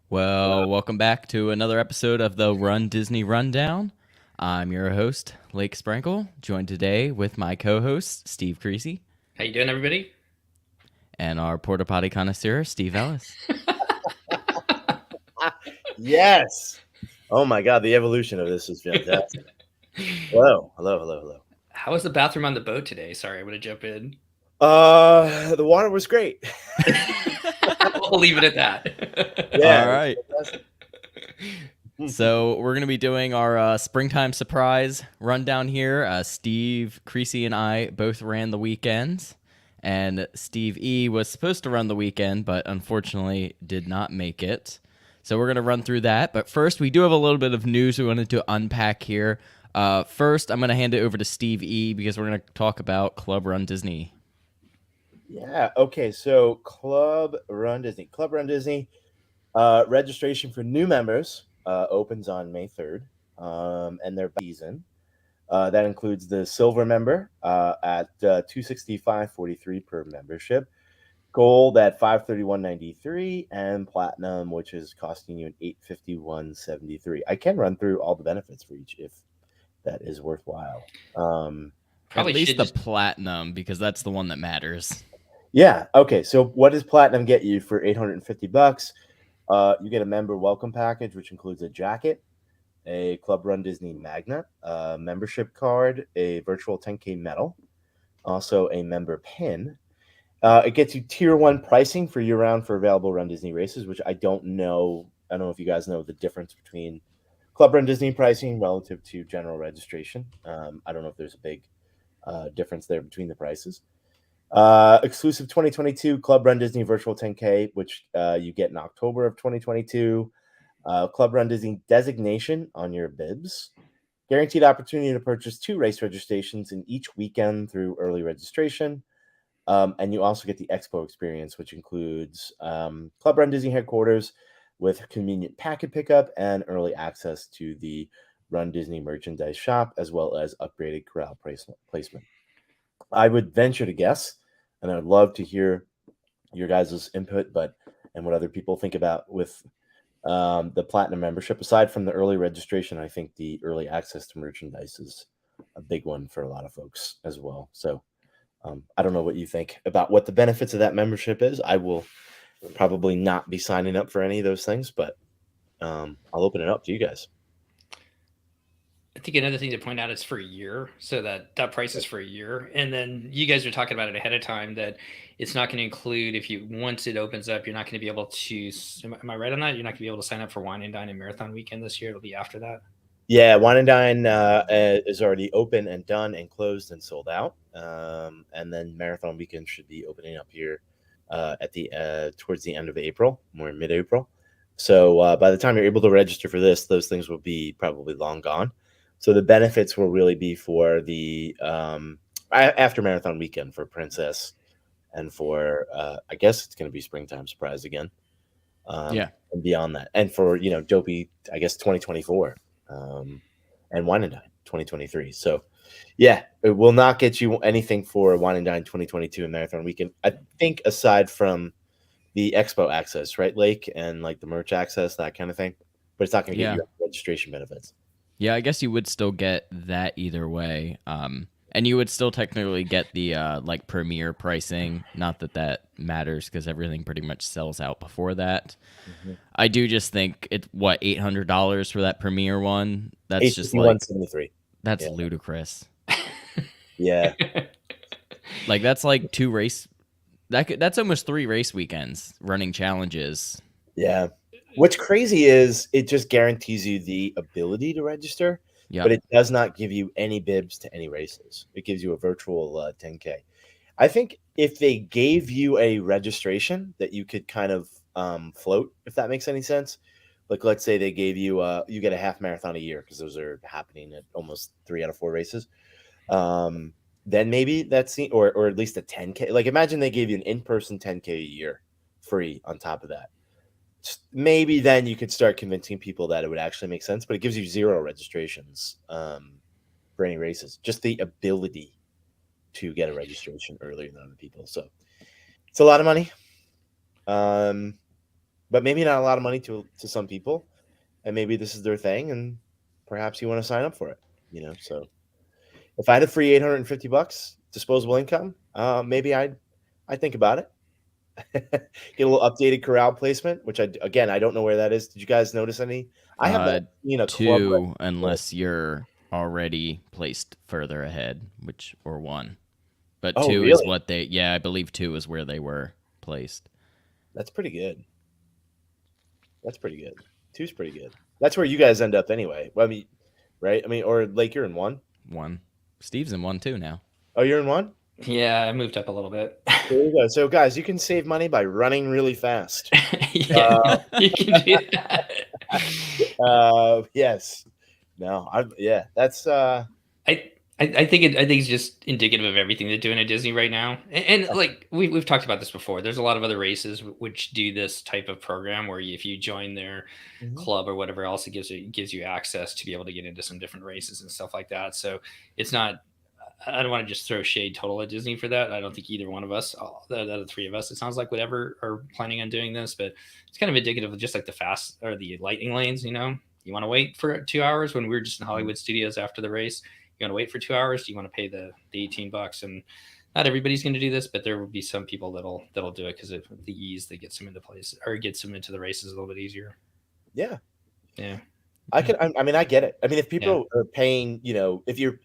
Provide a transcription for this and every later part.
Well, welcome back to another episode of the Run Disney Rundown. I'm your host, Lake Sprinkle, joined today with my co-host, Steve Creasy, How you doing, everybody? and our porta potty connoisseur, Steve Ellis. Yes. Oh my God, the evolution of this is fantastic. Hello, hello, hello, hello. How was the bathroom on the boat today? Sorry, I'm gonna jump in. The water was great. We'll leave it at that. Yeah, All it was right. fantastic. So we're going to be doing our springtime surprise rundown here. Steve Creasy and I both ran the weekends, and Steve E was supposed to run the weekend, but unfortunately did not make it. So we're going to run through that. But first, we do have a little bit of news we wanted to unpack here. First, I'm going to hand it over to Steve E because we're going to talk about Club Run Disney. Yeah. Okay. So Club Run Disney. Club Run Disney. Registration for new members opens on May 3rd, and their season. That includes the silver member at $265.43 per membership, gold at $531.93, and platinum, which is costing you an $851.73. I can run through all the benefits for each if that is worthwhile. At Probably least should the just. platinum, because that's the one that matters. Yeah. Okay. So what does platinum get you for $850? You get a member welcome package, which includes a jacket, a Club Run Disney magnet, a membership card, a virtual 10K medal, also a member pin. It gets you tier one pricing for year round for available Run Disney races, which I don't know. I don't know if you guys know the difference between Club Run Disney pricing relative to general registration. I don't know if there's a big difference there between the prices. Exclusive 2022 Club Run Disney Virtual 10K, which you get in October of 2022. Club Run Disney designation on your bibs. Guaranteed opportunity to purchase 2 race registrations in each weekend through early registration. And you also get the expo experience, which includes Club Run Disney headquarters with convenient packet pickup and early access to the Run Disney merchandise shop, as well as upgraded corral placement. I would venture to guess, and I'd love to hear your guys' input, and what other people think about with the platinum membership. Aside from the early registration, I think the early access to merchandise is a big one for a lot of folks as well. So I don't know what you think about what the benefits of that membership is. I will probably not be signing up for any of those things, but I'll open it up to you guys. I think another thing to point out is for a year, so that price is for a year, and then you guys are talking about it ahead of time that it's not going to include if you once it opens up, you're not going to be able to. Am I right on that? You're not going to be able to sign up for Wine and Dine and Marathon Weekend this year. It'll be after that. Yeah, Wine and Dine is already open and done and closed and sold out. And then Marathon Weekend should be opening up here at the towards the end of April, more mid-April. So by the time you're able to register for this, those things will be probably long gone. So the benefits will really be for the after Marathon Weekend for Princess and for I guess it's going to be Springtime Surprise again. Yeah. And beyond that, and for Dopey, I guess 2024, and Wine and Dine 2023. So, yeah, it will not get you anything for Wine and Dine 2022 and Marathon Weekend. I think aside from the expo access, right, Lake, and like the merch access, that kind of thing. But it's not going to get Yeah. you registration benefits. Yeah, I guess you would still get that either way. And you would still technically get the like premier pricing. Not that that matters because everything pretty much sells out before that. Mm-hmm. I do just think it what $800 for that premier one. That's just like 851.73. that's Yeah. ludicrous. Yeah. Like that's like that's almost 3 race weekends running challenges. Yeah. What's crazy is it just guarantees you the ability to register, but Yep. it does not give you any bibs to any races. It gives you a virtual 10K. I think if they gave you a registration that you could kind of float, if that makes any sense. Like, let's say they gave you you get a half marathon a year because those are happening at almost 3 out of 4 races. Then maybe that's or at least a 10K. Like, imagine they gave you an in-person 10K a year free on top of that. Maybe then you could start convincing people that it would actually make sense, but it gives you 0 registrations for any races. Just the ability to get a registration earlier than other people. So it's a lot of money. but maybe not a lot of money to some people, and maybe this is their thing, and perhaps you want to sign up for it. So if I had a free $850 disposable income, maybe I'd think about it. Get a little updated corral placement, which I don't know where that is. Did you guys notice any? I have not seen a club. 2, unless you're already placed further ahead, or 1. But Oh, 2 is really? what I believe 2 is where they were placed. That's pretty good. That's pretty good. 2's pretty good. That's where you guys end up anyway. Well, I mean, right? I mean, or Lake, you're in 1. 1. Steve's in 1 too now. Oh, you're in 1? Yeah, I moved up a little bit. There you go. So, guys, you can save money by running really fast. Yeah, you can do that. Yes. No. That's. I think it's just indicative of everything they're doing at Disney right now, and like we've talked about this before. There's a lot of other races which do this type of program where if you join their club or whatever else, it gives you access to be able to get into some different races and stuff like that. So it's not. I don't want to just throw shade total at Disney for that. I don't think either one of us, the other 3 of us, it sounds like whatever are planning on doing this, but it's kind of indicative of just like the fast or the lightning lanes. You want to wait for 2 hours when we're just in Hollywood Studios after the race. You want to wait for 2 hours? Do you want to pay the $18? And not everybody's going to do this, but there will be some people that'll do it because of the ease that gets them into place or gets them into the races a little bit easier. Yeah. Yeah. I get it. I mean, if people are paying, if you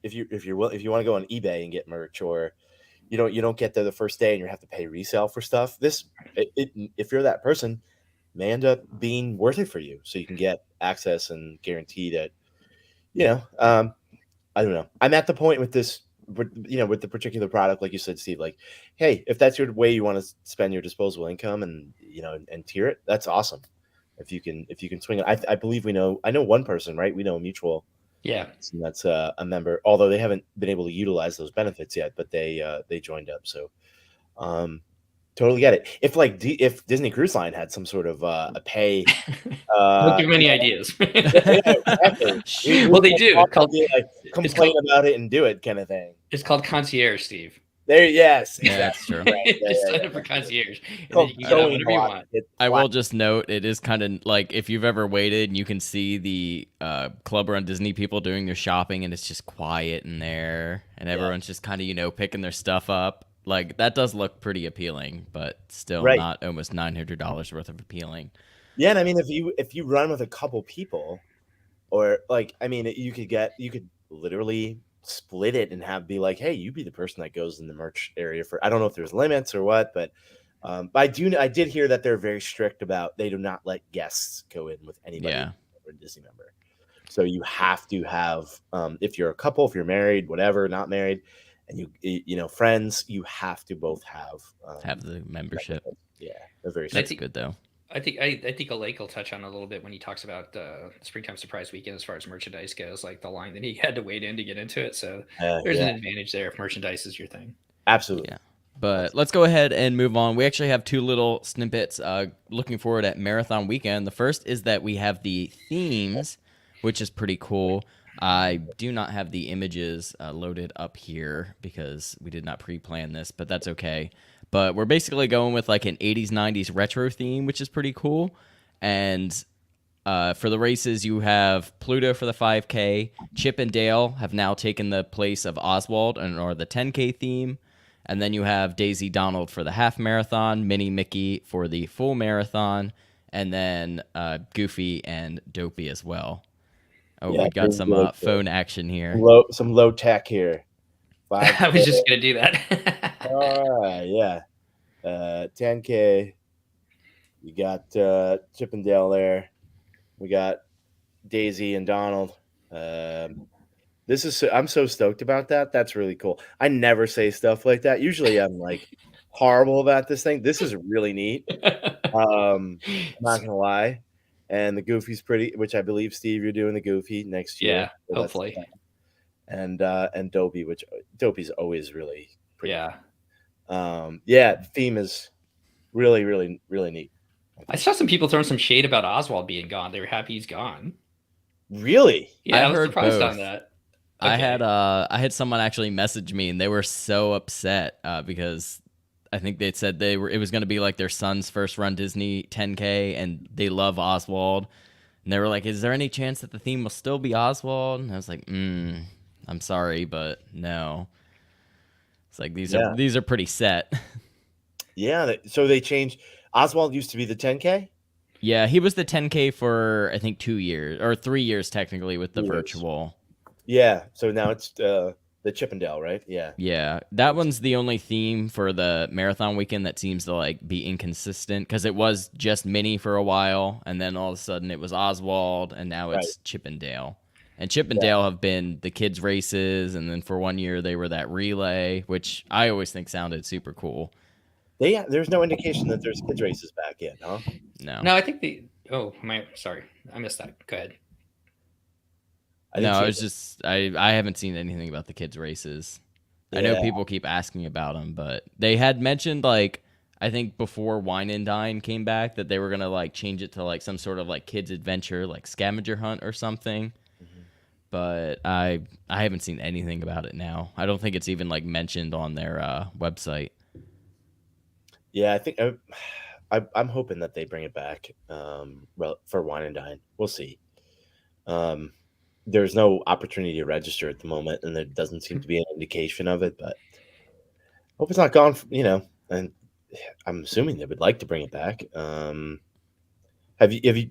want to go on eBay and get merch, or you don't get there the first day and you have to pay resale for stuff. If you're that person, may end up being worth it for you, so you can get access and guarantee that, I don't know. I'm at the point with this, with the particular product, like you said, Steve. Like, hey, if that's your way you want to spend your disposable income, and and tier it, that's awesome. If you can swing it, I believe I know one person, right? We know a mutual. Yeah, and that's a member. Although they haven't been able to utilize those benefits yet, but they joined up. So, totally get it. If Disney Cruise Line had some sort of a pay, don't give them any ideas. Exactly. Well, they do. Complain about it and do it kind of thing. It's called concierge, Steve. There, yes, Yeah, that's true. Just sign up for concierge, and then you can get out whatever you want. I will just note, it is kind of like if you've ever waited and you can see the Club Run Disney people doing their shopping and it's just quiet in there and everyone's just kind of, picking their stuff up. Like, that does look pretty appealing, but still not almost $900 worth of appealing. Yeah, and I mean, if you run with a couple people, or you could literally split it and be like, hey, you be the person that goes in the merch area for. I don't know if there's limits or what, but I did hear that they're very strict about, they do not let guests go in with anybody or a Disney member. So you have to have, if you're a couple, if you're married, whatever, not married, and you friends, you have to both have the membership. Yeah, they're very strict. That's good though. I think Alake will touch on a little bit when he talks about Springtime Surprise Weekend as far as merchandise goes, like the line that he had to wait in to get into it. So there's an advantage there if merchandise is your thing. Absolutely. Yeah. But let's go ahead and move on. We actually have 2 little snippets looking forward at Marathon Weekend. The first is that we have the themes, which is pretty cool. I do not have the images loaded up here because we did not pre-plan this, but that's okay. But we're basically going with like an 80s, 90s retro theme, which is pretty cool. And for the races, you have Pluto for the 5K. Chip and Dale have now taken the place of Oswald or the 10K theme. And then you have Daisy Donald for the half marathon, Minnie Mickey for the full marathon, and then Goofy and Dopey as well. Oh, we got some phone action here. Some low tech here. I was just going to do that. All right, yeah. 10K. You got Chip and Dale there. We got Daisy and Donald. I'm so stoked about that. That's really cool. I never say stuff like that. Usually I'm like horrible about this thing. This is really neat. I'm not going to lie. And the Goofy's pretty, which I believe, Steve, you're doing the Goofy next year. Yeah, so hopefully. And Dopey, which Dopey's always really pretty. Yeah. The theme is really, really, really neat. I saw some people throwing some shade about Oswald being gone. They were happy he's gone. Really? Yeah, I was surprised on that. Okay. I had someone actually message me, and they were so upset because I think they said it was going to be like their son's first Run Disney 10K, and they love Oswald. And they were like, "Is there any chance that the theme will still be Oswald?" And I was like, "I'm sorry, but no." It's like these are pretty set. Yeah, so they changed. Oswald used to be the 10K. Yeah, he was the 10K for I think 2 years or 3 years technically with the 3 years. virtual. Yeah, so now it's the Chippendale, right? Yeah. Yeah, that one's the only theme for the marathon weekend that seems to like be inconsistent because it was just Minnie for a while, and then all of a sudden it was Oswald, and now it's Chippendale. And Chippendale have been the kids' races, and then for 1 year they were that relay, which I always think sounded super cool. There's no indication that there's kids' races back yet, huh? No, I think sorry, I missed that. Go ahead. I haven't seen anything about the kids' races. Yeah. I know people keep asking about them, but they had mentioned like I think before Wine and Dine came back that they were gonna like change it to like some sort of like kids adventure, like scavenger hunt or something. Mm-hmm. But I haven't seen anything about it now. I don't think it's even like mentioned on their website. Yeah, I think I'm hoping that they bring it back for Wine and Dine. We'll see. There's no opportunity to register at the moment, and there doesn't seem to be an indication of it. But hope it's not gone. And I'm assuming they would like to bring it back. Have you,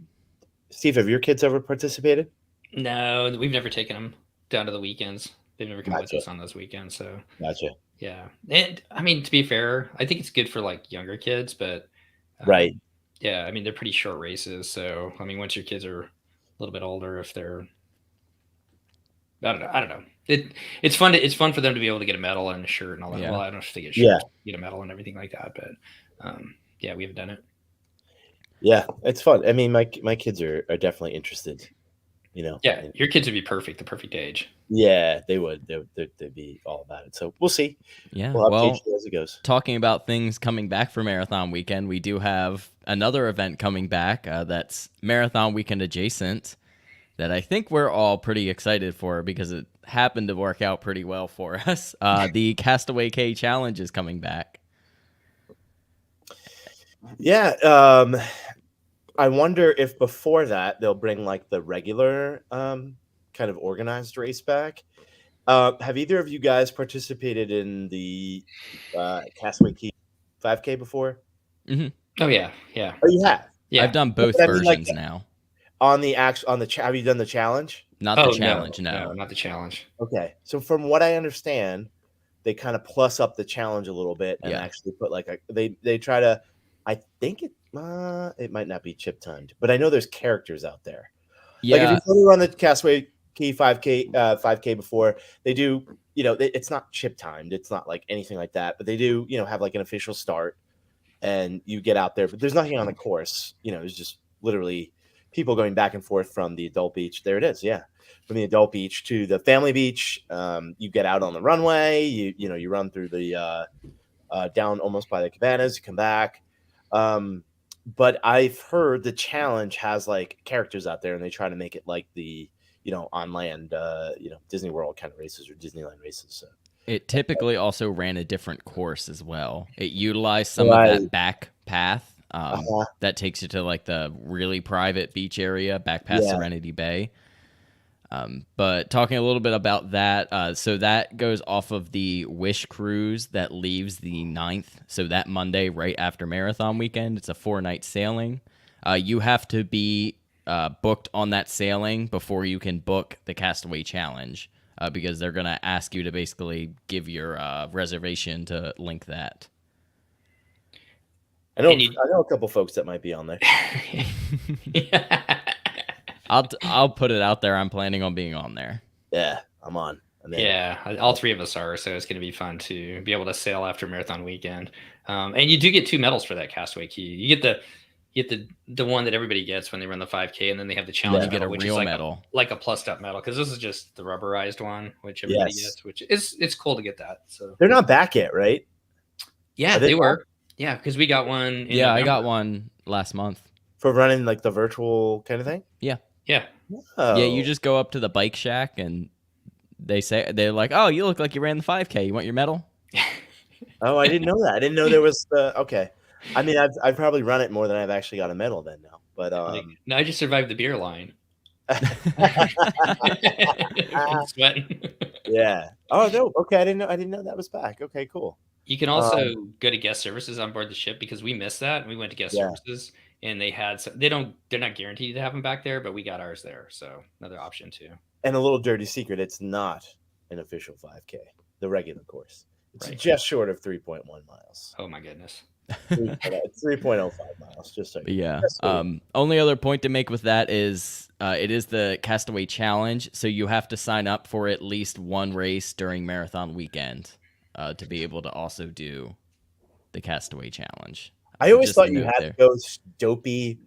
Steve? Have your kids ever participated? No, we've never taken them down to the weekends. They've never come with us on those weekends. So gotcha. Yeah, and I mean, to be fair, I think it's good for like younger kids, but right. Yeah, I mean, they're pretty short races. So I mean, once your kids are a little bit older, if they're I don't know. It's fun for them to be able to get a medal and a shirt and all that. Yeah. Well, I don't know if they get a medal and everything like that, but yeah, we haven't done it. Yeah, it's fun. I mean, my kids are definitely interested. Yeah, your kids would be perfect, the perfect age. Yeah, they would. They'd be all about it. So we'll see. Yeah, we'll update you as it goes. Talking about things coming back for Marathon Weekend, we do have another event coming back that's Marathon Weekend adjacent that I think we're all pretty excited for because it happened to work out pretty well for us. The Castaway K Challenge is coming back. Yeah, I wonder if before that they'll bring like the regular kind of organized race back. Have either of you guys participated in the Castaway Key 5K before? Mm-hmm. Oh yeah. Oh, you have? Yeah, I've done both versions now. Have you done the challenge? Not the challenge, no, not the challenge. Okay, so from what I understand, they kind of plus up the challenge a little bit and actually put like they try to. I think it might not be chip timed, but I know there's characters out there. Yeah, like if you run the Castaway Key 5K before, they do. It's not chip timed. It's not like anything like that, but they do. Have like an official start, and you get out there. But there's nothing on the course. There's just literally people going back and forth from the adult beach. There it is. Yeah, from the adult beach to the family beach. You get out on the runway. You run through the down almost by the cabanas. You come back. But I've heard the challenge has like characters out there, and they try to make it like the on land Disney World kind of races or Disneyland races. So it typically also ran a different course as well. It utilized some of that back path that takes you to like the really private beach area back past Serenity Bay. But talking a little bit about that, so that goes off of the Wish cruise that leaves the 9th. So that Monday, right after Marathon Weekend, it's a 4-night sailing. You have to be booked on that sailing before you can book the Castaway Challenge because they're going to ask you to basically give your reservation to link that. I know a couple folks that might be on there. I'll put it out there. I'm planning on being on there. Yeah, I'm on. Yeah, all three of us are, so it's going to be fun to be able to sail after Marathon Weekend. And you do get 2 medals for that Castaway Key. You get the one that everybody gets when they run the 5K, and then they have the challenge medal, which is like medal, like a plussed up medal, because this is just the rubberized one, which everybody gets, which it's cool to get that. So they're not back yet, right? Yeah, they were. Yeah, because we got one. In November. I got one last month for running like the virtual kind of thing. Yeah. Oh. Yeah, you just go up to the bike shack and they're like, "Oh, you look like you ran the 5K. You want your medal?" Oh, I didn't know that. I didn't know there was the okay. I mean, I've probably run it more than I've actually got a medal then now. But Like, no, I just survived the beer line. Been sweating. yeah. Oh no. Okay, I didn't know that was back. Okay, cool. You can also go to guest services on board the ship because we missed that. We went to guest Yeah. services and they had some, they're not guaranteed to have them back there, but we got ours there. So another option too. And a little dirty secret: it's not an official 5K, the regular course. It's Right. just short of 3.1 miles. Oh my goodness. It's 3.05 miles. Just so But yeah. Just so Only other point to make with that is it is the Castaway Challenge, so you have to sign up for at least one race during marathon weekend to be able to also do the Castaway Challenge. I always Just thought a you note had there. to go dopey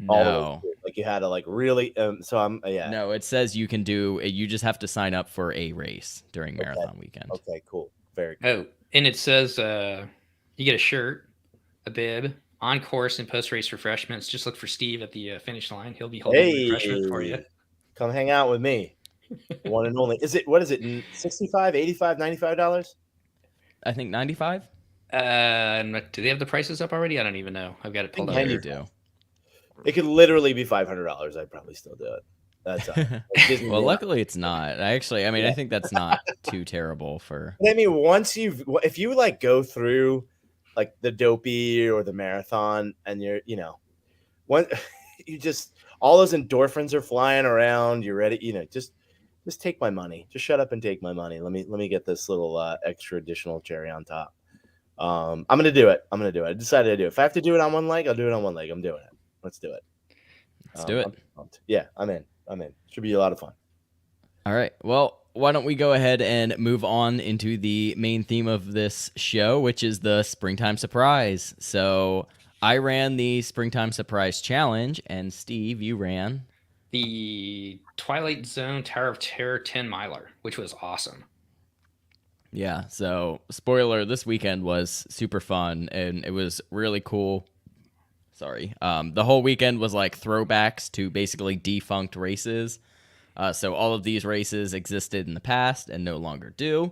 all the way No. through. Like you had to like really. So I'm yeah. No, it says you can do. You just have to sign up for a race during marathon weekend. Okay, cool. Very cool. Oh, and it says you get a shirt, a bib, on course and post race refreshments. Just look for Steve at the finish line. He'll be holding refreshment for you. Come hang out with me. One and only. What is it? $65, $85, $95? I think 95. Do they have the prices up already? I don't even know. I've got it pulled up. Yeah, Can you you do. It could literally be $500. I'd probably still do it. That's Disney Well, World. luckily it's not. I mean, I think that's not too terrible for. But I mean, if you like go through like the dopey or the marathon, and you're, one, you just all those endorphins are flying around. You're ready, just take my money. Just shut up and take my money. Let me get this little extra additional cherry on top. I'm gonna do it. I decided to do it. If I have to do it on one leg, I'll do it on one leg. I'm doing it. Let's do it. Let's do it. I'm pumped. Yeah, I'm in. Should be a lot of fun. All right. Well, why don't we go ahead and move on into the main theme of this show, which is the Springtime Surprise. So I ran the Springtime Surprise Challenge, and Steve, you ran the Twilight Zone Tower of Terror 10 miler, which was awesome. Yeah. So spoiler, this weekend was super fun, and it was really cool. Sorry. The whole weekend was like throwbacks to basically defunct races. So all of these races existed in the past and no longer do.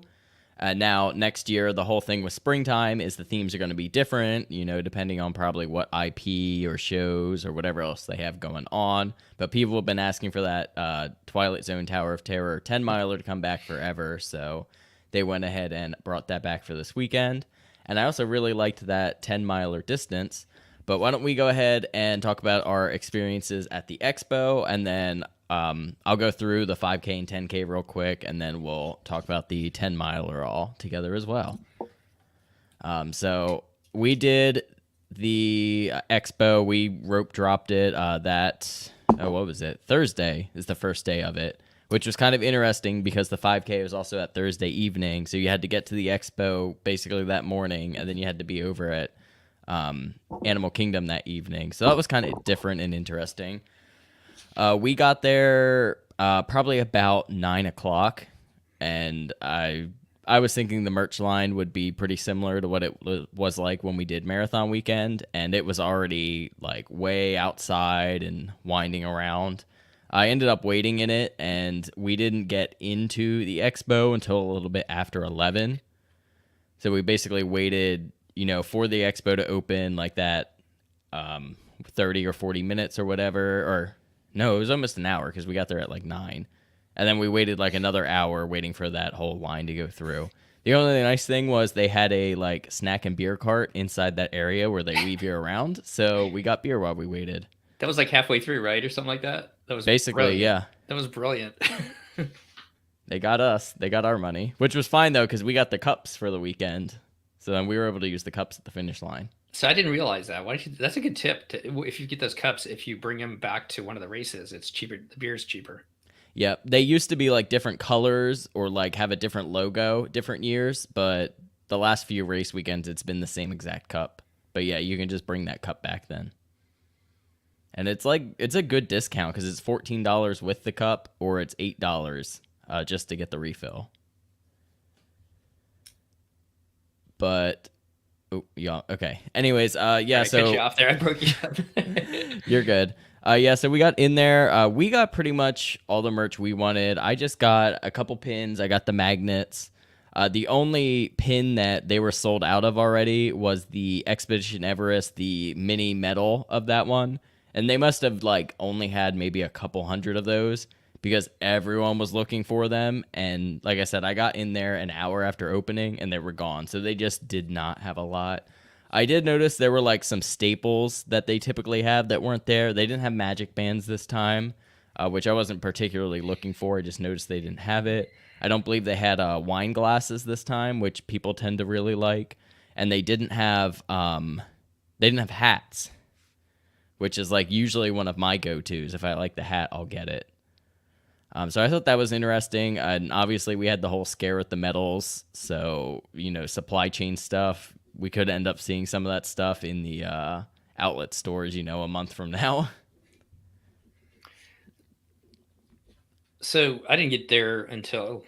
Now, next year, the whole thing with Springtime is the themes are going to be different, depending on probably what IP or shows or whatever else they have going on. But people have been asking for that Twilight Zone Tower of Terror 10 miler to come back forever. So they went ahead and brought that back for this weekend. And I also really liked that 10 miler distance. But why don't we go ahead and talk about our experiences at the expo, and then I'll go through the 5K and 10K real quick, and then we'll talk about the 10 miler all together as well. So we did the expo. We rope dropped it. What was it? Thursday is the first day of it, which was kind of interesting because the 5K was also at Thursday evening. So you had to get to the expo basically that morning, and then you had to be over at Animal Kingdom that evening. So that was kind of different and interesting. We got there probably about 9 o'clock, and I was thinking the merch line would be pretty similar to what it was like when we did Marathon Weekend, and it was already like way outside and winding around. I ended up waiting in it, and we didn't get into the expo until a little bit after 11. So we basically waited for the expo to open like that 30 or 40 minutes or whatever. Or no, it was almost an hour because we got there at like 9. And then we waited like another hour waiting for that whole line to go through. The only nice thing was they had a like snack and beer cart inside that area where they leave you around. So we got beer while we waited. That was like halfway through, right? Or something like that? That was basically, brilliant. yeah. That was brilliant. They got us. They got our money, which was fine though because we got the cups for the weekend. So then we were able to use the cups at the finish line. So I didn't realize that. That's a good tip. If you get those cups, if you bring them back to one of the races, it's cheaper. The beer is cheaper. Yeah, they used to be like different colors or like have a different logo different years, but the last few race weekends it's been the same exact cup. But yeah, you can just bring that cup back then. And it's a good discount because it's $14 with the cup, or it's $8 just to get the refill. But yeah, okay. Anyways, yeah. Right, So cut you off there. I broke you up. you're good. Yeah, so we got in there. We got pretty much all the merch we wanted. I just got a couple pins. I got the magnets. The only pin that they were sold out of already was the Expedition Everest, the mini medal of that one. And they must have like only had maybe a couple hundred of those because everyone was looking for them. And like I said, I got in there an hour after opening and they were gone. So they just did not have a lot. I did notice there were like some staples that they typically have that weren't there. They didn't have magic bands this time, which I wasn't particularly looking for. I just noticed they didn't have it. I don't believe they had wine glasses this time, which people tend to really like, and they didn't have hats, which is like usually one of my go-tos. If I like the hat, I'll get it. So I thought that was interesting, and obviously we had the whole scare with the medals, so supply chain stuff. We could end up seeing some of that stuff in the outlet stores, a month from now. So I didn't get there until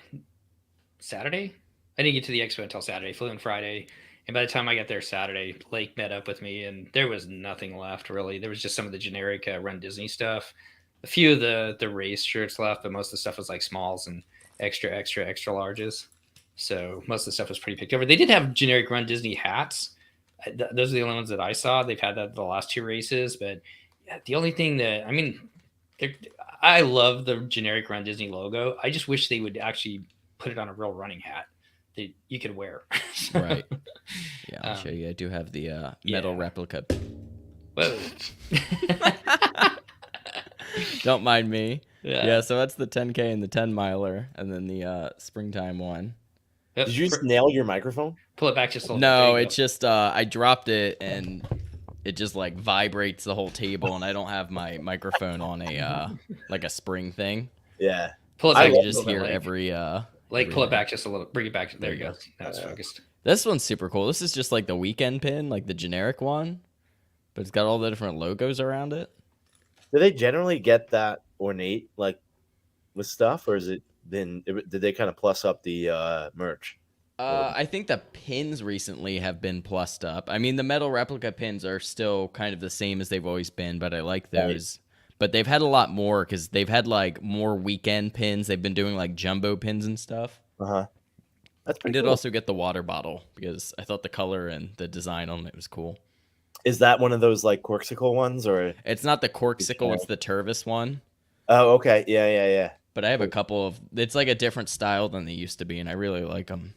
Saturday. I didn't get to the expo until Saturday. Flew in Friday, and by the time I got there Saturday, Blake met up with me, and there was nothing left really. There was just some of the generic Run Disney stuff, a few of the race shirts left, but most of the stuff was like smalls and extra larges. So most of the stuff was pretty picked over. They did have generic Run Disney hats. Those are the only ones that I saw. They've had that the last two races, but yeah, the only thing that I love the generic Run Disney logo. I just wish they would actually put it on a real running hat that you could wear. Right. Yeah, I'll show you. I do have the metal replica. Whoa. Don't mind me. Yeah. So that's the 10K and the 10 miler, and then the springtime one. Did you just nail your microphone? Pull it back just a little No, bit. it's just I dropped it and it just like vibrates the whole table, and I don't have my microphone on a like a spring thing. Yeah. Pull it So back. I can just hear every pull it back just a little. Bring it back. There you go. Now it's focused. This one's super cool. This is just like the weekend pin, like the generic one, but it's got all the different logos around it. Do they generally get that ornate like with stuff, or did they kind of plus up the merch? I think the pins recently have been plussed up. I mean, the metal replica pins are still kind of the same as they've always been, but I like those. Right. But they've had a lot more because they've had like more weekend pins. They've been doing like jumbo pins and stuff. That's pretty I did cool. also get the water bottle because I thought the color and the design on it was cool. Is that one of those like Corksicle ones, or it's not the Corksicle? It's the Tervis one. Oh, okay. Yeah. But I have a couple of. It's like a different style than they used to be, and I really like them.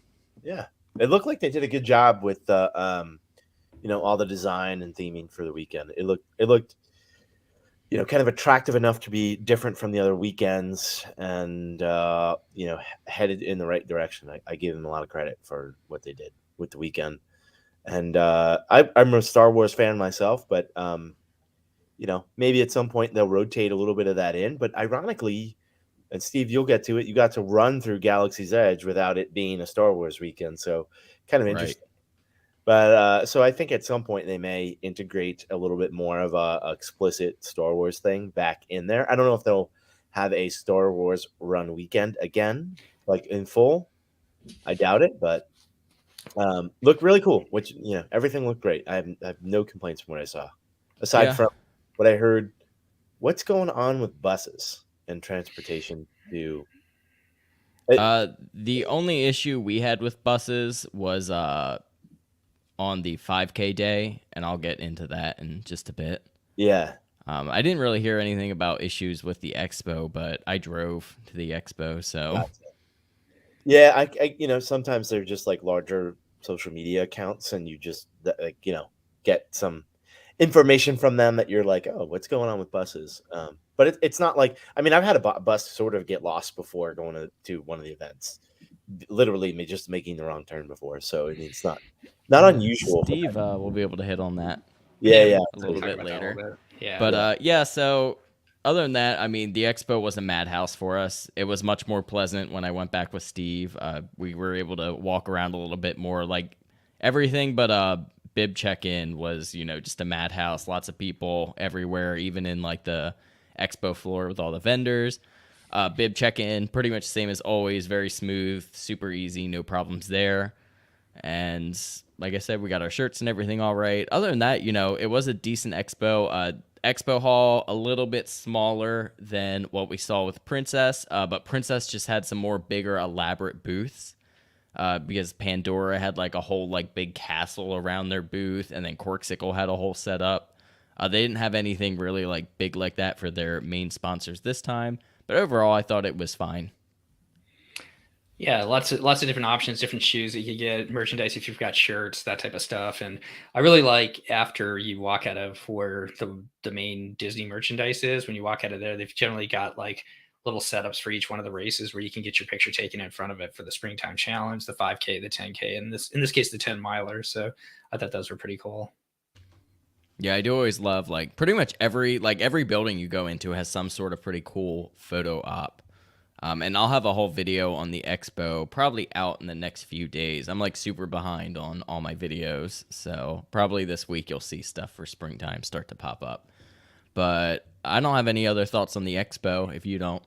Yeah, it looked like they did a good job with all the design and theming for the weekend. It looked kind of attractive enough to be different from the other weekends, and headed in the right direction. I gave them a lot of credit for what they did with the weekend. And I'm a Star Wars fan myself, but maybe at some point they'll rotate a little bit of that in. But ironically, and Steve, you'll get to it, you got to run through Galaxy's Edge without it being a Star Wars weekend, so kind of interesting. Right. But so I think at some point they may integrate a little bit more of a explicit Star Wars thing back in there. I don't know if they'll have a Star Wars run weekend again, like in full. I doubt it, but looked really cool. Which everything looked great. I have no complaints from what I saw, aside from what I heard. What's going on with buses and transportation? The only issue we had with buses was on the 5K day, and I'll get into that in just a bit. Yeah. I didn't really hear anything about issues with the expo, but I drove to the expo, so. Gotcha. Yeah, I sometimes they're just like larger social media accounts, and you just get some information from them that you're like, oh, what's going on with buses? But it's not like, I mean, I've had a bus sort of get lost before going to one of the events. Literally, me just making the wrong turn before, so it's not unusual. Steve will be able to hit on that. Yeah, a little bit later. Yeah, but so other than that, I mean, the expo was a madhouse for us. It was much more pleasant when I went back with Steve. We were able to walk around a little bit more, like everything but bib check-in was, just a madhouse. Lots of people everywhere, even in like the expo floor with all the vendors. Bib check-in, pretty much the same as always, very smooth, super easy, no problems there. And like I said, we got our shirts and everything all right. Other than that, it was a decent expo. Expo hall, a little bit smaller than what we saw with Princess, but Princess just had some more bigger, elaborate booths. because Pandora had like a whole like big castle around their booth, and then Corksicle had a whole setup. They didn't have anything really like big like that for their main sponsors this time, but overall, I thought it was fine. Yeah, lots of different options, different shoes that you could get, merchandise if you've got shirts, that type of stuff. And I really like after you walk out of where the main Disney merchandise is, when you walk out of there, they've generally got like little setups for each one of the races where you can get your picture taken in front of it for the springtime challenge, the 5K, the 10K, and this case the 10 miler. So I thought those were pretty cool. Yeah, I do always love like pretty much every building you go into has some sort of pretty cool photo op. And I'll have a whole video on the expo probably out in the next few days. I'm like super behind on all my videos, so probably this week you'll see stuff for springtime start to pop up. But I don't have any other thoughts on the expo if you don't.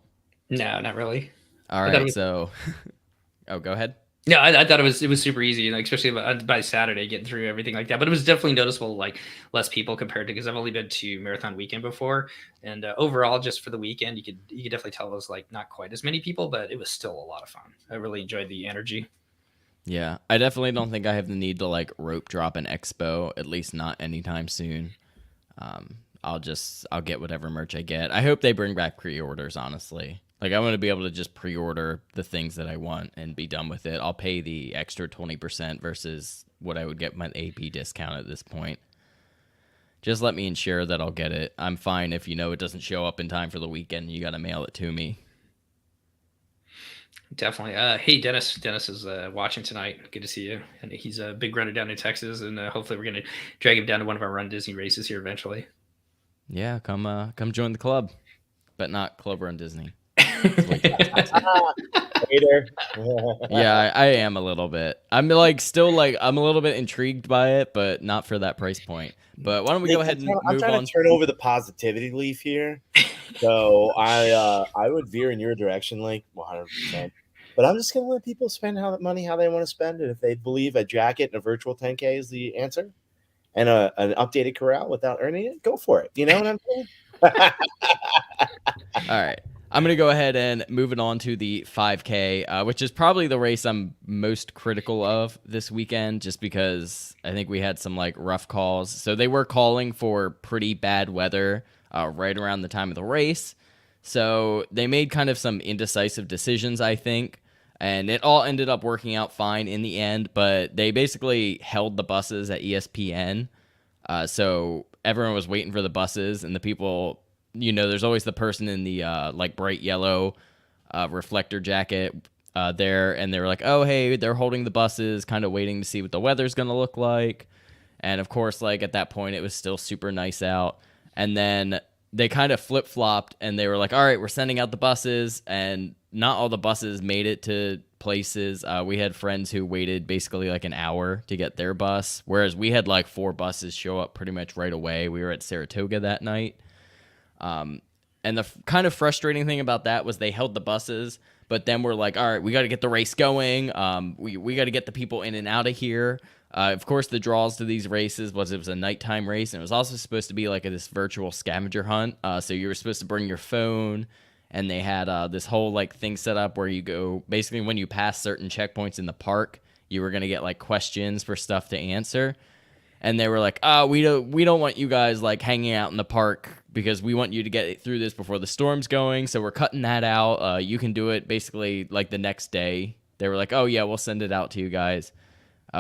No, not really. All right, so oh, go ahead. Yeah, I thought it was super easy, like especially by Saturday getting through everything like that. But it was definitely noticeable, like less people compared to, because I've only been to Marathon Weekend before, and overall, just for the weekend, you could definitely tell it was like not quite as many people, but it was still a lot of fun. I really enjoyed the energy. Yeah, I definitely don't think I have the need to like rope drop an expo, at least not anytime soon. I'll get whatever merch I get. I hope they bring back pre-orders, honestly. Like, I want to be able to just pre-order the things that I want and be done with it. I'll pay the extra 20% versus what I would get my AP discount at this point. Just let me ensure that I'll get it. I'm fine if it doesn't show up in time for the weekend. You got to mail it to me. Definitely. Hey, Dennis. Dennis is watching tonight. Good to see you. And he's a big runner down in Texas, and hopefully we're going to drag him down to one of our Run Disney races here eventually. Yeah, come join the club, but not Club Run Disney. Later. Yeah, I am a little bit. I'm like still like I'm a little bit intrigued by it, but not for that price point. But why don't we go ahead and I'm move trying on? to turn over the positivity leaf here, so I would veer in your direction, like 100%. But I'm just gonna let people spend money how they want to spend it. If they believe a jacket and a virtual 10K is the answer, and an updated corral without earning it, go for it. You know what I'm saying? All right. I'm going to go ahead and move it on to the 5K, which is probably the race I'm most critical of this weekend, just because I think we had some like rough calls. So they were calling for pretty bad weather right around the time of the race. So they made kind of some indecisive decisions, I think. And it all ended up working out fine in the end, but they basically held the buses at ESPN. So everyone was waiting for the buses, and the people, there's always the person in the like bright yellow reflector jacket there, and they were like, oh, hey, they're holding the buses, kind of waiting to see what the weather's going to look like. And of course, like at that point, it was still super nice out. And then they kind of flip-flopped, and they were like, all right, we're sending out the buses, and not all the buses made it to places. We had friends who waited basically like an hour to get their bus, whereas we had like 4 buses show up pretty much right away. We were at Saratoga that night. And the kind of frustrating thing about that was they held the buses, but then we're like, all right, we got to get the race going. We got to get the people in and out of here. Of course, the draws to these races was a nighttime race, and it was also supposed to be like this virtual scavenger hunt. So you were supposed to bring your phone, and they had this whole like thing set up where you go, basically when you pass certain checkpoints in the park, you were going to get like questions for stuff to answer. And they were like, we don't want you guys like hanging out in the park because we want you to get through this before the storm's going. So we're cutting that out. You can do it basically like the next day. They were like, oh yeah, we'll send it out to you guys,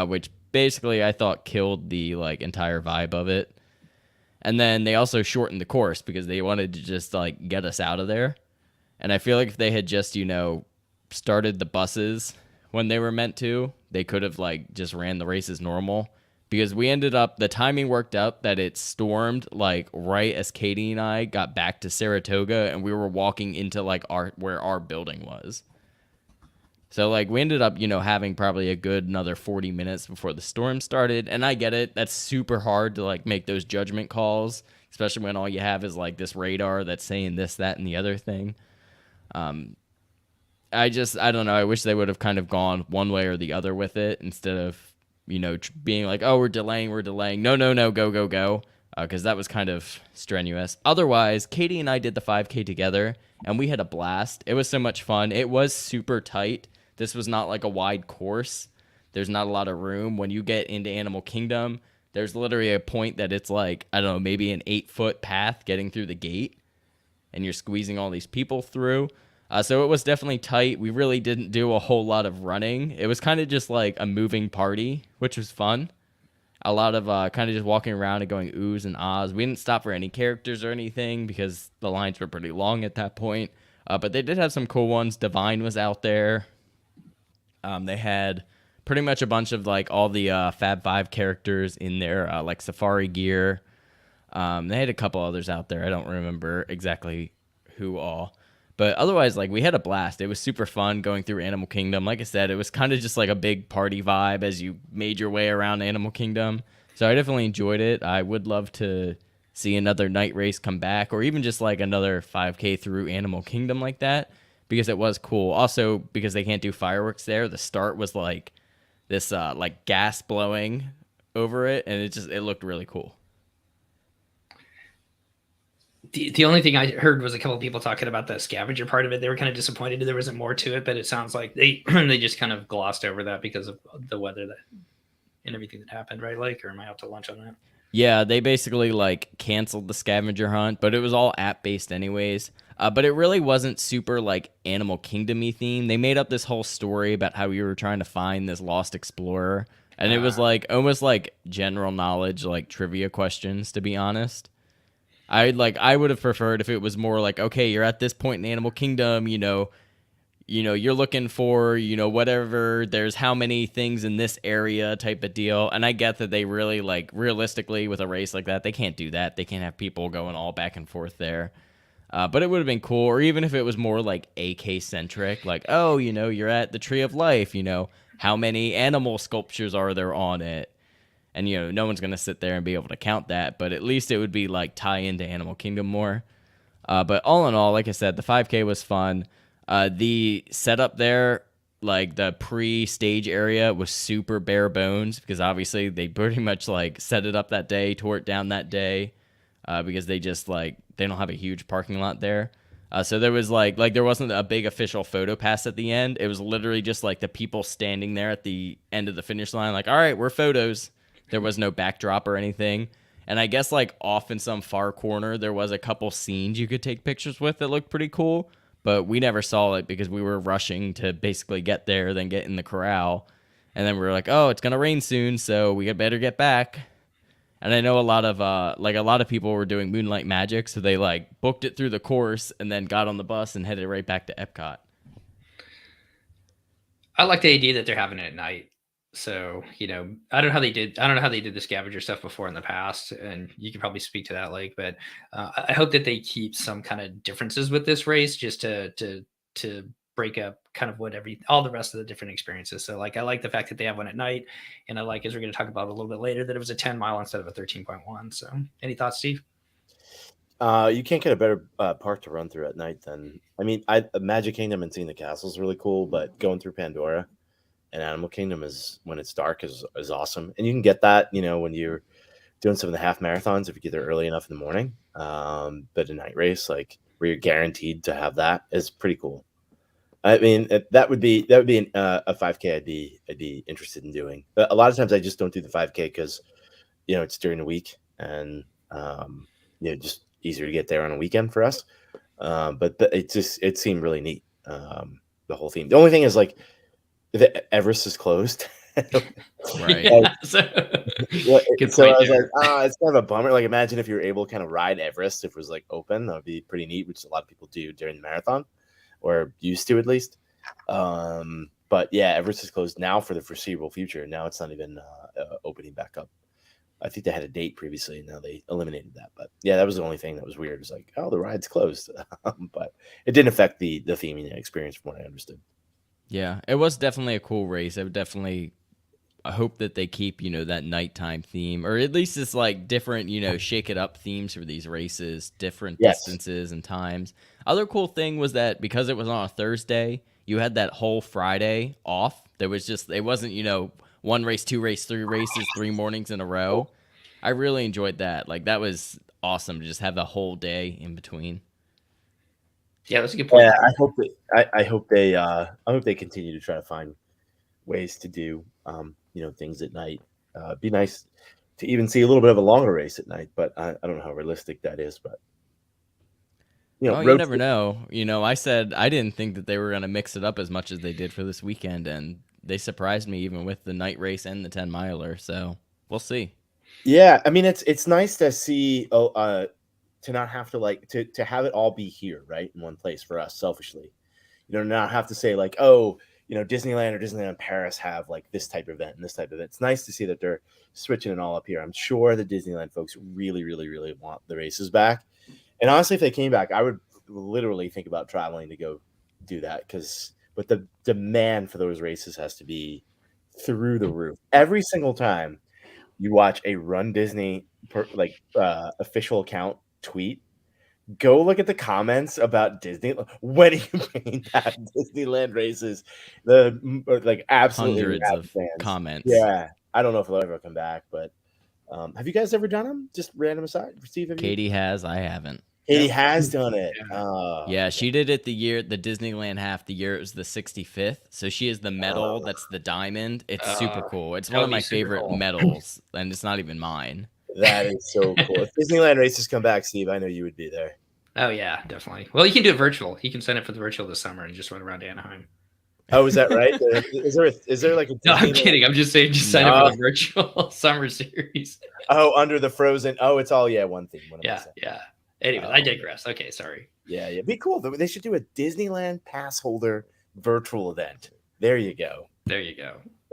which basically I thought killed the like entire vibe of it. And then they also shortened the course because they wanted to just like get us out of there. And I feel like if they had just, started the buses when they were meant to, they could have like just ran the race as normal. Because we ended up, the timing worked out that it stormed like right as Katie and I got back to Saratoga, and we were walking into like where our building was. So like we ended up, having probably a good another 40 minutes before the storm started. And I get it. That's super hard to like make those judgment calls, especially when all you have is like this radar that's saying this, that, and the other thing. I don't know. I wish they would have kind of gone one way or the other with it instead of, being like, oh, we're delaying. No, go. Because that was kind of strenuous. Otherwise, Katie and I did the 5K together, and we had a blast. It was so much fun. It was super tight. this was not like a wide course. There's not a lot of room. When you get into Animal Kingdom, there's literally a point that it's like, I don't know, maybe an 8-foot path getting through the gate, and you're squeezing all these people through. So it was definitely tight. We really didn't do a whole lot of running. It was kind of just like a moving party, which was fun. A lot of kind of just walking around and going oohs and ahs. We didn't stop for any characters or anything because the lines were pretty long at that point. But they did have some cool ones. Divine was out there. They had pretty much a bunch of like all the Fab Five characters in their like safari gear. They had a couple others out there. I don't remember exactly who all. But otherwise, like, we had a blast. It was super fun going through Animal Kingdom. Like I said, it was kind of just like a big party vibe as you made your way around Animal Kingdom. So I definitely enjoyed it. I would love to see another night race come back, or even just like another 5K through Animal Kingdom like that, because it was cool. Also, because they can't do fireworks there, the start was like this like gas blowing over it, and it looked really cool. The only thing I heard was a couple of people talking about the scavenger part of it. They were kind of disappointed there wasn't more to it, but it sounds like they they just kind of glossed over that because of the weather and everything that happened, right? Like, or am I out to lunch on that? Yeah, they basically like canceled the scavenger hunt, but it was all app based anyways. But it really wasn't super like Animal Kingdom-y theme. They made up this whole story about how we were trying to find this lost explorer, and it was like almost like general knowledge, like trivia questions, to be honest. I would have preferred if it was more like, okay, you're at this point in Animal Kingdom, you're looking for, whatever, there's how many things in this area type of deal. And I get that they really, like, realistically with a race like that, they can't do that. They can't have people going all back and forth there. But it would have been cool. Or even if it was more like AK centric, like, oh, you're at the Tree of Life, how many animal sculptures are there on it? And, no one's going to sit there and be able to count that, but at least it would be like tie into Animal Kingdom more. But all in all, like I said, the 5K was fun. The setup there, like the pre-stage area, was super bare bones because obviously they pretty much like set it up that day, tore it down that day, because they just like they don't have a huge parking lot there. So there was like there wasn't a big official photo pass at the end. It was literally just like the people standing there at the end of the finish line, like, all right, we're photos. There was no backdrop or anything. And I guess like off in some far corner, there was a couple scenes you could take pictures with that looked pretty cool. But we never saw it because we were rushing to basically get there, then get in the corral. And then we were like, oh, it's going to rain soon, so we better get back. And I know a lot of people were doing Moonlight Magic, so they like booked it through the course and then got on the bus and headed right back to Epcot. I like the idea that they're having it at night. So, I don't know how they did the scavenger stuff before in the past, and you can probably speak to that, Lake, but I hope that they keep some kind of differences with this race just to break up kind of all the rest of the different experiences. So like, I like the fact that they have one at night, and I like, as we're going to talk about a little bit later, that it was a 10-mile instead of a 13.1. So any thoughts, Steve? You can't get a better park to run through at night than, Magic Kingdom and seeing the castle is really cool, but going through Pandora and Animal Kingdom is when it's dark is awesome. And you can get that, when you're doing some of the half marathons, if you get there early enough in the morning. But a night race, like where you're guaranteed to have that, is pretty cool. I mean, that would be a 5K I'd be interested in doing. But a lot of times I just don't do the 5K because, it's during the week and, just easier to get there on a weekend for us. But it seemed really neat. The whole theme. The only thing is like, Everest is closed. Right. So I was like, it's kind of a bummer. Like, imagine if you were able to kind of ride Everest if it was like open. That would be pretty neat, which a lot of people do during the marathon, or used to at least. But yeah, Everest is closed now for the foreseeable future. Now it's not even opening back up. I think they had a date previously, and now they eliminated that. But yeah, that was the only thing that was weird. It was like, oh, the ride's closed. But it didn't affect the theming experience from what I understood. Yeah, it was definitely a cool race. I hope that they keep, that nighttime theme, or at least it's like different, shake it up themes for these races, different distances and times. Other cool thing was that because it was on a Thursday, you had that whole Friday off. It wasn't, one race, two race, three races, 3 mornings in a row. I really enjoyed that. Like, that was awesome to just have the whole day in between. Yeah, that's a good point. Yeah, I hope they continue to try to find ways to do things at night. It'd be nice to even see a little bit of a longer race at night, but I don't know how realistic that is. But Well, you road never know. I said I didn't think that they were going to mix it up as much as they did for this weekend, and they surprised me even with the night race and the 10-miler. So we'll see. Yeah, I mean it's nice to see to not have to to have it all be here, right, in one place for us selfishly. Not have to say like, oh, Disneyland or Disneyland Paris have like this type of event and this type of event. It's nice to see that they're switching it all up here. I'm sure the Disneyland folks really, really, really want the races back. And honestly, if they came back, I would literally think about traveling to go do that but the demand for those races has to be through the roof. Every single time you watch a Run Disney official account tweet, go look at the comments about Disney. When are you bringing back Disneyland races? Absolutely Hundreds of fans. comments. Yeah, I don't know if they'll ever come back, but have you guys ever done them? Just random aside, Steve. Katie has. I haven't. Katie has done it. Yeah, she did it the Disneyland half the year. It was the 65th. So she has the medal. That's the diamond. It's super cool. It's one of my favorite medals, and it's not even mine. That is so cool. If Disneyland races come back, Steve, I know you would be there. Oh yeah, definitely. Well, you can do it virtual. You can sign up for the virtual this summer and just run around Anaheim. Oh, is that right? Is there like a No, I'm kidding. I'm just saying, just sign up for the virtual summer series. Oh, under the Frozen. Oh, it's all one theme. Yeah. Anyway, I digress. Okay, sorry. Yeah. Be cool. They should do a Disneyland pass holder virtual event. There you go. That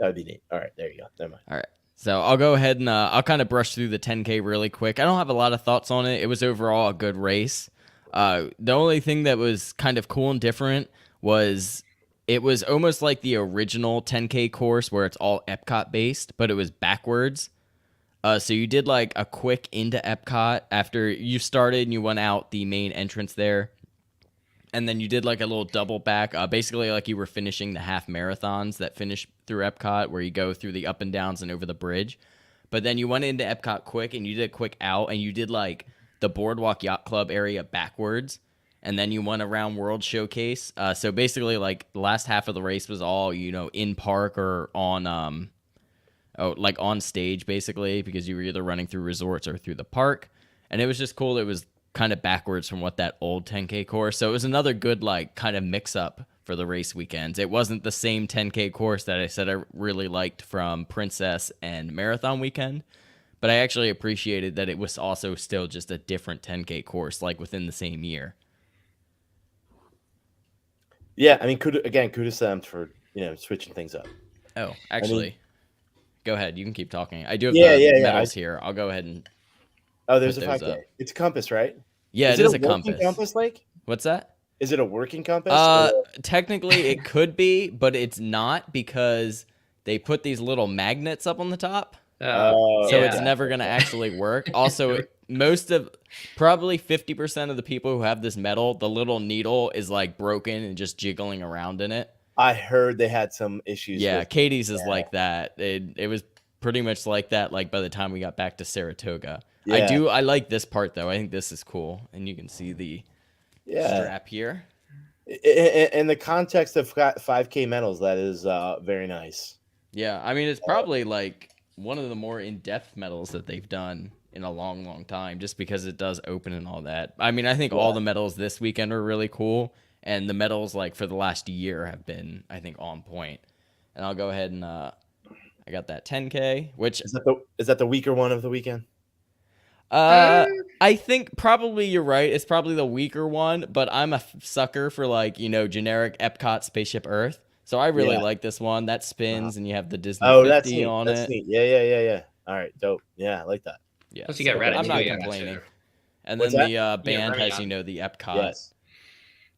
would be neat. All right, there you go. Never mind. All right. So I'll go ahead and I'll kind of brush through the 10K really quick. I don't have a lot of thoughts on it. It was overall a good race. The only thing that was kind of cool and different was it was almost like the original 10K course where it's all Epcot based, but it was backwards. So you did like a quick into Epcot after you started and you went out the main entrance there. And then you did like a little double back, basically like you were finishing the half marathons that finish through Epcot where you go through the up and downs and over the bridge. But then you went into Epcot quick and you did a quick out and you did like the Boardwalk Yacht Club area backwards. And then you went around World Showcase. So basically like the last half of the race was all, in park or on, on stage basically, because you were either running through resorts or through the park. And it was just cool. It was kind of backwards from what that old 10K course. So it was another good like kind of mix up for the race weekends. It wasn't the same 10K course that I said I really liked from Princess and Marathon weekend, but I actually appreciated that it was also still just a different 10K course like within the same year. Yeah, I mean, kudos to them for switching things up. Oh, actually, go ahead. You can keep talking. I do have medals here. I'll go ahead and. Oh, there's a 5K. It's a compass, right? Yeah, it is a compass. Compass, like? What's that? Is it a working compass? Technically, it could be, but it's not because they put these little magnets up on the top. So it's never going to actually work. Also, probably 50% of the people who have this medal, the little needle is like broken and just jiggling around in it. I heard they had some issues. Yeah, Katie's is like that. It was pretty much like that. Like by the time we got back to Saratoga. Yeah. I like this part though. I think this is cool, and you can see the strap here. In the context of 5K medals, that is very nice. Yeah, I mean it's probably like one of the more in-depth medals that they've done in a long, long time, just because it does open and all that. I mean, I think all the medals this weekend are really cool, and the medals like for the last year have been, I think, on point. And I'll go ahead and I got that 10K, which is that the weaker one of the weekend. I think probably you're right. It's probably the weaker one, but I'm a sucker for like, generic Epcot Spaceship Earth. So I really like this one. That spins and you have the Disney 50 on it. Neat. Yeah. All right, dope. Yeah, I like that. Yeah. Plus you got I'm not complaining. And then the band has, the Epcot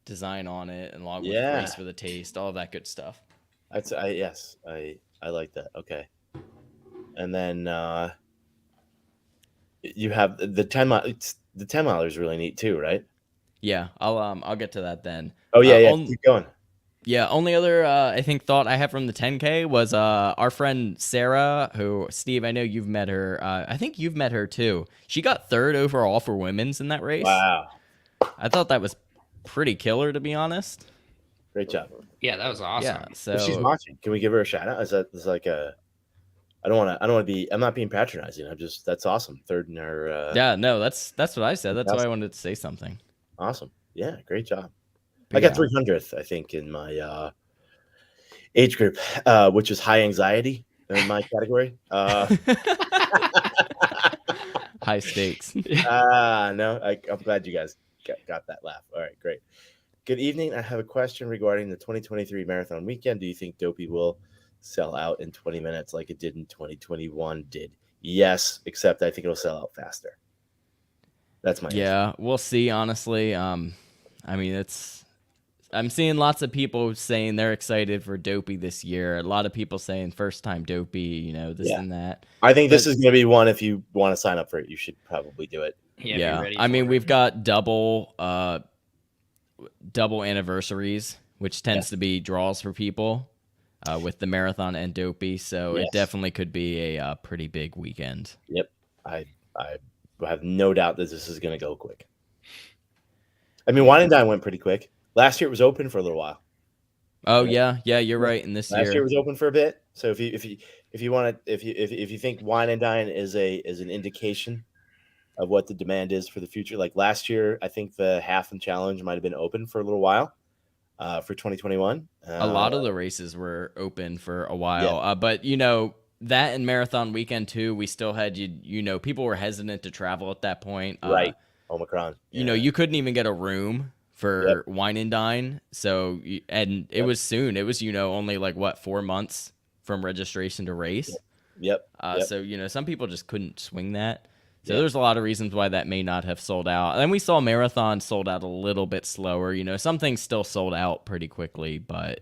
design on it, and along with Race for the Taste, all of that good stuff. I like that. Okay. And then you have the 10 mile. The 10 miler is really neat too, right? Yeah, I'll get to that then. Oh yeah, keep going. Yeah, only other I think thought I have from the 10K was our friend Sarah, who Steve, I know you've met her. I think you've met her too. She got 3rd overall for women's in that race. Wow. I thought that was pretty killer, to be honest. Great job. Yeah, that was awesome. Yeah. If she's So watching, can we give her a shout out? Is like a? I don't want to be. I'm not being patronizing. That's awesome. Third in her. yeah, no, that's what I said. That's why I Fantastic. wanted to say something. Awesome. Yeah, great job. But I got yeah. 300th, I think, in my age group, which is high anxiety in my category. High stakes. No, I'm glad you guys got that laugh. All right, great. Good evening. I have a question regarding the 2023 marathon weekend. Do you think Dopey will sell out in 20 minutes like it did in 2021? Did yes, except I think it'll sell out faster. That's my answer. Yeah, we'll see. Honestly, I mean, I'm seeing lots of people saying they're excited for Dopey this year. A lot of people saying first time Dopey, this Yeah. and that. I think this is going to be one. If you want to sign up for it, you should probably do it. Yeah, be ready I mean, for it. we've got double anniversaries, which tends to be draws for people with the marathon and Dopey. So Yes. it definitely could be a pretty big weekend. Yep. I have no doubt that this is going to go quick. I mean, Wine and Dine went pretty quick. Last year it was open for a little while. Oh yeah, you're right. And this Last year year it was open for a bit. So if you want to, if you think Wine and Dine is an indication of what the demand is for the future, like last year, I think the half and challenge might have been open for a little while. For 2021, a lot of the races were open for a while, but that and marathon weekend too, we still had people were hesitant to travel at that point, right? Omicron, you couldn't even get a room for Wine and Dine, so it was soon. It was only like 4 months from registration to race. Yep. So some people just couldn't swing that. So there's a lot of reasons why that may not have sold out. And then we saw marathon sold out a little bit slower. Some things still sold out pretty quickly, but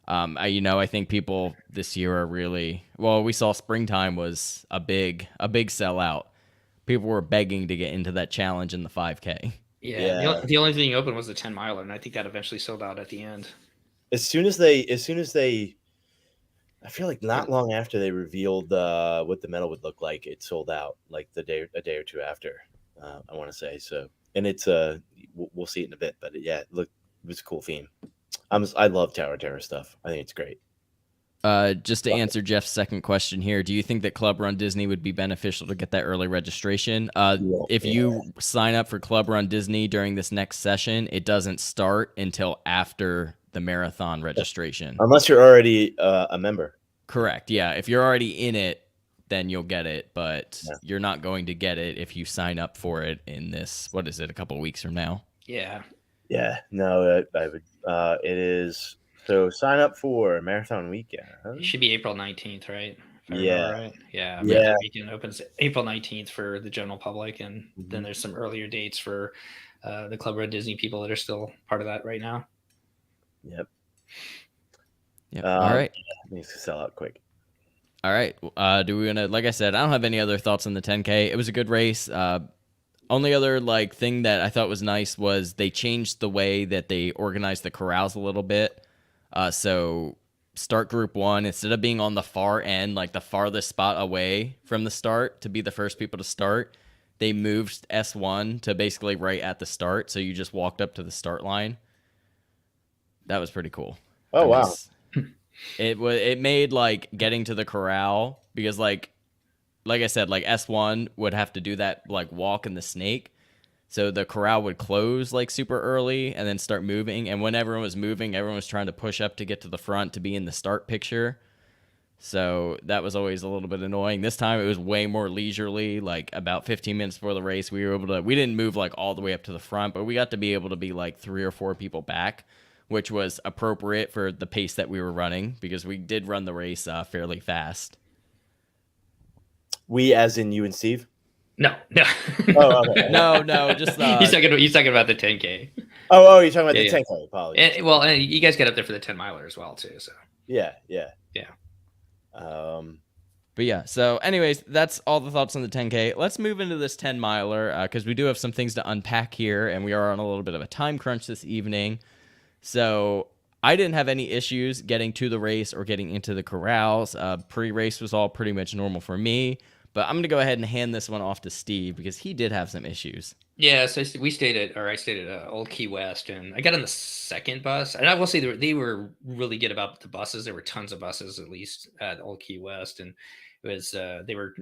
I think people this year are really we saw springtime was a big sellout. People were begging to get into that challenge in the 5K. Yeah. The only thing open was the 10 miler, and I think that eventually sold out at the end. As soon as they I feel like not long after they revealed what the medal would look like, it sold out like a day or two after. I want to say so, and it's we'll see it in a bit, but it was a cool theme. I love Tower Terror stuff. I think it's great. Just to answer Jeff's second question here, do you think that Club Run Disney would be beneficial to get that early registration? If you sign up for Club Run Disney during this next session, it doesn't start until after the marathon registration. Unless you're already a member. Correct. Yeah. If you're already in it, then you'll get it, but you're not going to get it if you sign up for it in this, what is it, a couple of weeks from now? Yeah. Yeah. No, I would. It is. So sign up for marathon weekend. Huh? It should be April 19th, right? Yeah. Yeah. Yeah. Weekend opens April 19th for the general public, and then there's some earlier dates for the Club Run Disney people that are still part of that right now. Yep. All right. It needs to sell out quick. All right. Do we want to, like I said, I don't have any other thoughts on the 10K. It was a good race. Only other thing that I thought was nice was they changed the way that they organized the corrals a little bit. So start group 1, instead of being on the far end, like the farthest spot away from the start to be the first people to start, they moved S1 to basically right at the start. So you just walked up to the start line. That was pretty cool. Oh, wow. It made getting to the corral, because like I said, S1 would have to do that walk in the snake. So the corral would close super early and then start moving. And when everyone was moving, everyone was trying to push up to get to the front to be in the start picture. So that was always a little bit annoying. This time it was way more leisurely. About 15 minutes before the race, we didn't move all the way up to the front, but we got to be able to be 3 or 4 people back, which was appropriate for the pace that we were running, because we did run the race fairly fast. We, as in you and Steve? No. Oh, okay. No, just he's talking about the 10K. Oh, you're talking about the 10K. Apologies. And you guys got up there for the 10 miler as well too. So yeah. But yeah, so anyways, that's all the thoughts on the 10K. Let's move into this 10 miler because we do have some things to unpack here, and we are on a little bit of a time crunch this evening. So I didn't have any issues getting to the race or getting into the corrals. Pre-race was all pretty much normal for me. But I'm going to go ahead and hand this one off to Steve because he did have some issues. Yeah, so I stayed at Old Key West, and I got on the second bus. And I will say they were really good about the buses. There were tons of buses, at least at Old Key West, and it was they were.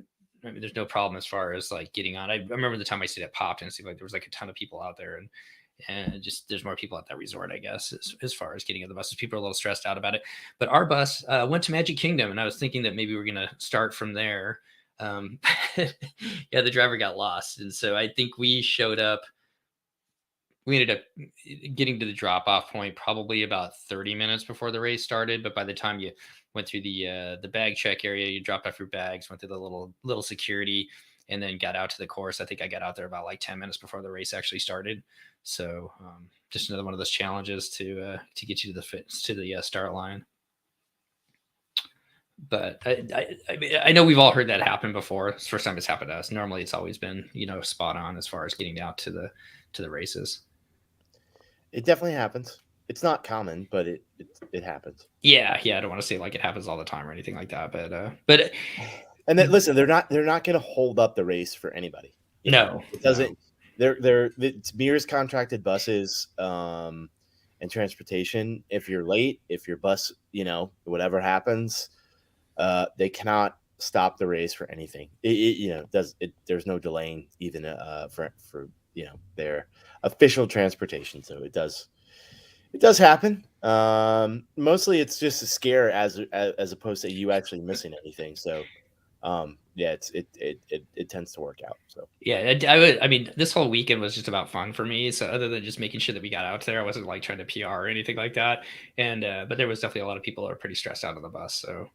I mean, there's no problem as far as like getting on. I remember the time I stayed at Popton, it seemed like there was like a ton of people out there, and just there's more people at that resort, I guess, as far as getting on the buses. People are a little stressed out about it. But our bus went to Magic Kingdom, and I was thinking that maybe we're gonna start from there. Um, yeah, the driver got lost, and so I think we showed up. We ended up getting to the drop off point probably about 30 minutes before the race started. But by the time you went through the bag check area, you dropped off your bags, went through the little security, and then got out to the course. I think I got out there about like 10 minutes before the race actually started. So just another one of those challenges to get you to the start line. But I know we've all heard that happen before. It's the first time it's happened to us. Normally, it's always been spot on as far as getting out to the races. It definitely happens. It's not common, but it happens. Yeah. I don't want to say like it happens all the time or anything like that, but and then listen, they're not going to hold up the race for anybody. No, it doesn't. It's Mears contracted buses and transportation. If you're late, if your bus, whatever happens. They cannot stop the race for anything. There's no delaying even for their official transportation. So it does happen. Mostly it's just a scare as opposed to you actually missing anything. So it tends to work out. So yeah, I mean, this whole weekend was just about fun for me. So other than just making sure that we got out there, I wasn't like trying to PR or anything like that. And but there was definitely a lot of people that were pretty stressed out on the bus. So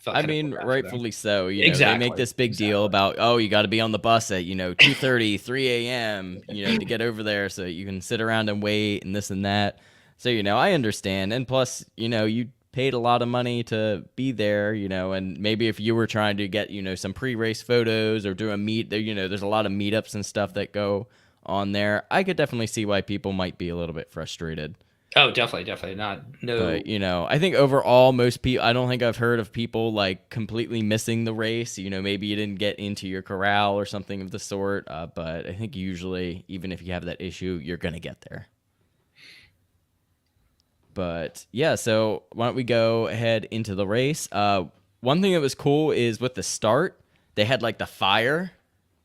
I mean, rightfully so. Exactly. They make this big deal about, you got to be on the bus at 2:30, 3 a.m. To get over there so you can sit around and wait and this and that. So I understand, and plus you paid a lot of money to be there, and maybe if you were trying to get some pre-race photos or do a meet there, there's a lot of meetups and stuff that go on there. I could definitely see why people might be a little bit frustrated. Oh, definitely not. No, but I think overall, most people, I don't think I've heard of people like completely missing the race. Maybe you didn't get into your corral or something of the sort. But I think usually, even if you have that issue, you're gonna get there. But yeah, so why don't we go ahead into the race? One thing that was cool is with the start, they had like the fire.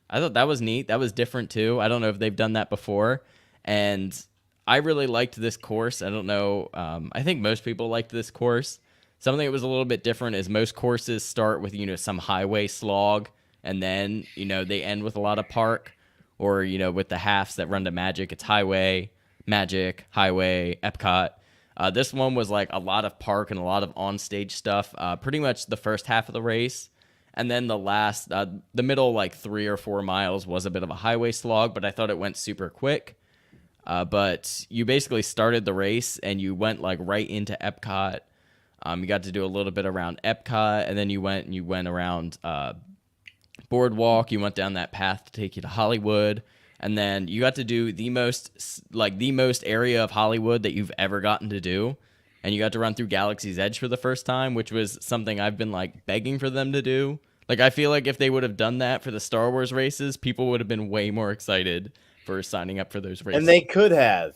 I thought that was neat. That was different too. I don't know if they've done that before, and I really liked this course. I don't know. I think most people liked this course. Something that was a little bit different is most courses start with, some highway slog, and then, they end with a lot of park, or, with the halves that run to Magic, it's highway, Magic, highway, Epcot. This one was like a lot of park and a lot of on-stage stuff, pretty much the first half of the race. And then the middle, like 3 or 4 miles was a bit of a highway slog, but I thought it went super quick. But you basically started the race and you went like right into Epcot. You got to do a little bit around Epcot, and then you went around Boardwalk. You went down that path to take you to Hollywood, and then you got to do the most area of Hollywood that you've ever gotten to do. And you got to run through Galaxy's Edge for the first time, which was something I've been like begging for them to do. Like, I feel like if they would have done that for the Star Wars races, people would have been way more excited for signing up for those races. And they could have.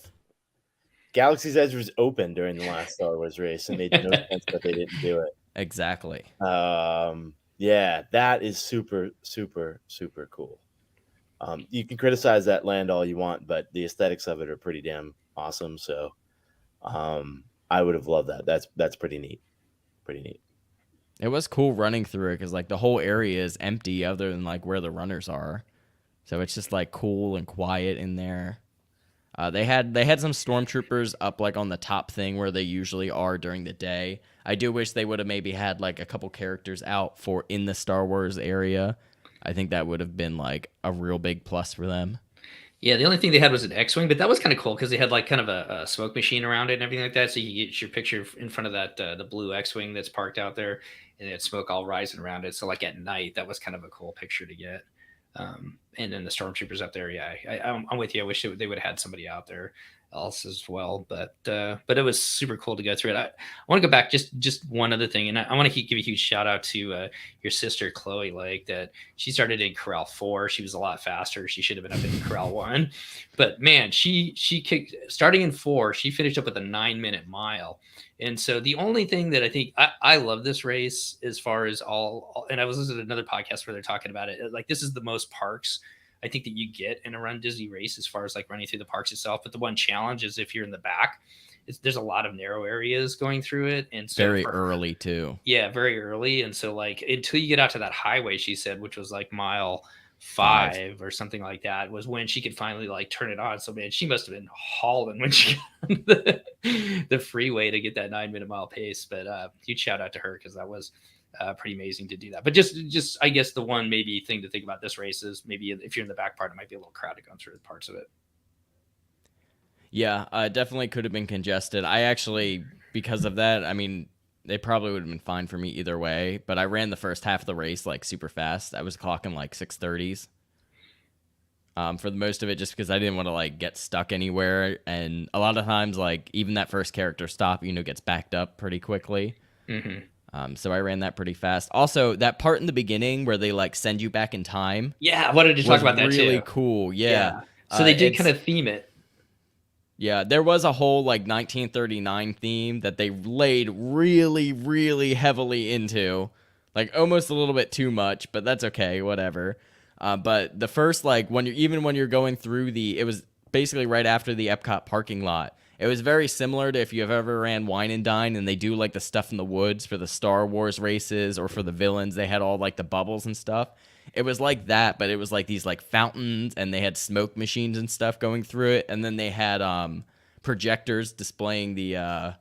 Galaxy's Edge was open during the last Star Wars race, and made no sense that they didn't do it. Exactly. Yeah, that is super, super, super cool. You can criticize that land all you want, but the aesthetics of it are pretty damn awesome. So I would have loved that. That's pretty neat. Pretty neat. It was cool running through it because like the whole area is empty other than like where the runners are. So it's just like cool and quiet in there. They had some stormtroopers up like on the top thing where they usually are during the day. I do wish they would have maybe had like a couple characters out for in the Star Wars area. I think that would have been like a real big plus for them. Yeah, the only thing they had was an X-wing, but that was kind of cool because they had like kind of a smoke machine around it and everything like that. So you get your picture in front of that the blue X-wing that's parked out there, and it's smoke all rising around it. So like at night, that was kind of a cool picture to get. And then the stormtroopers up there, yeah, I'm with you. I wish they would have had somebody out there else as well. But it was super cool to go through it. I want to go back just one other thing, and I want to give a huge shout out to your sister Chloe Lake, that she started in Corral 4. She was a lot faster. She should have been up in Corral 1, but man, she kicked starting in 4. She finished up with a 9-minute mile. And so the only thing that I think I love this race as far as all, and I was listening to another podcast where they're talking about it, like this is the most parks I think that you get in a Run Disney race as far as like running through the parks itself. But the one challenge is if you're in the back, there's a lot of narrow areas going through it. And so Very early too. Yeah, very early. And so like until you get out to that highway, she said, which was like mile 5 or something like that, was when she could finally like turn it on. So man, she must have been hauling when she got on the freeway to get that 9-minute mile pace. But huge shout out to her, because that was pretty amazing to do that. But just I guess the one maybe thing to think about this race is maybe if you're in the back part, it might be a little crowded going through parts of it. Yeah, definitely could have been congested. I actually, because of that, I mean, they probably would have been fine for me either way, but I ran the first half of the race like super fast. I was clocking like 6:30s for the most of it, just because I didn't want to like get stuck anywhere. And a lot of times, like even that first character stop, gets backed up pretty quickly. Mm-hmm. So I ran that pretty fast. Also, that part in the beginning where they like send you back in time. Yeah, I wanted to talk about that too. Really cool. Yeah. So they did kind of theme it. Yeah, there was a whole like 1939 theme that they laid really, really heavily into, like almost a little bit too much, but that's okay, whatever. But the first like when you're going through it was basically right after the Epcot parking lot. It was very similar to if you have ever ran Wine and Dine and they do like the stuff in the woods for the Star Wars races or for the villains. They had all like the bubbles and stuff. It was like that, but it was like these like fountains, and they had smoke machines and stuff going through it, and then they had projectors displaying the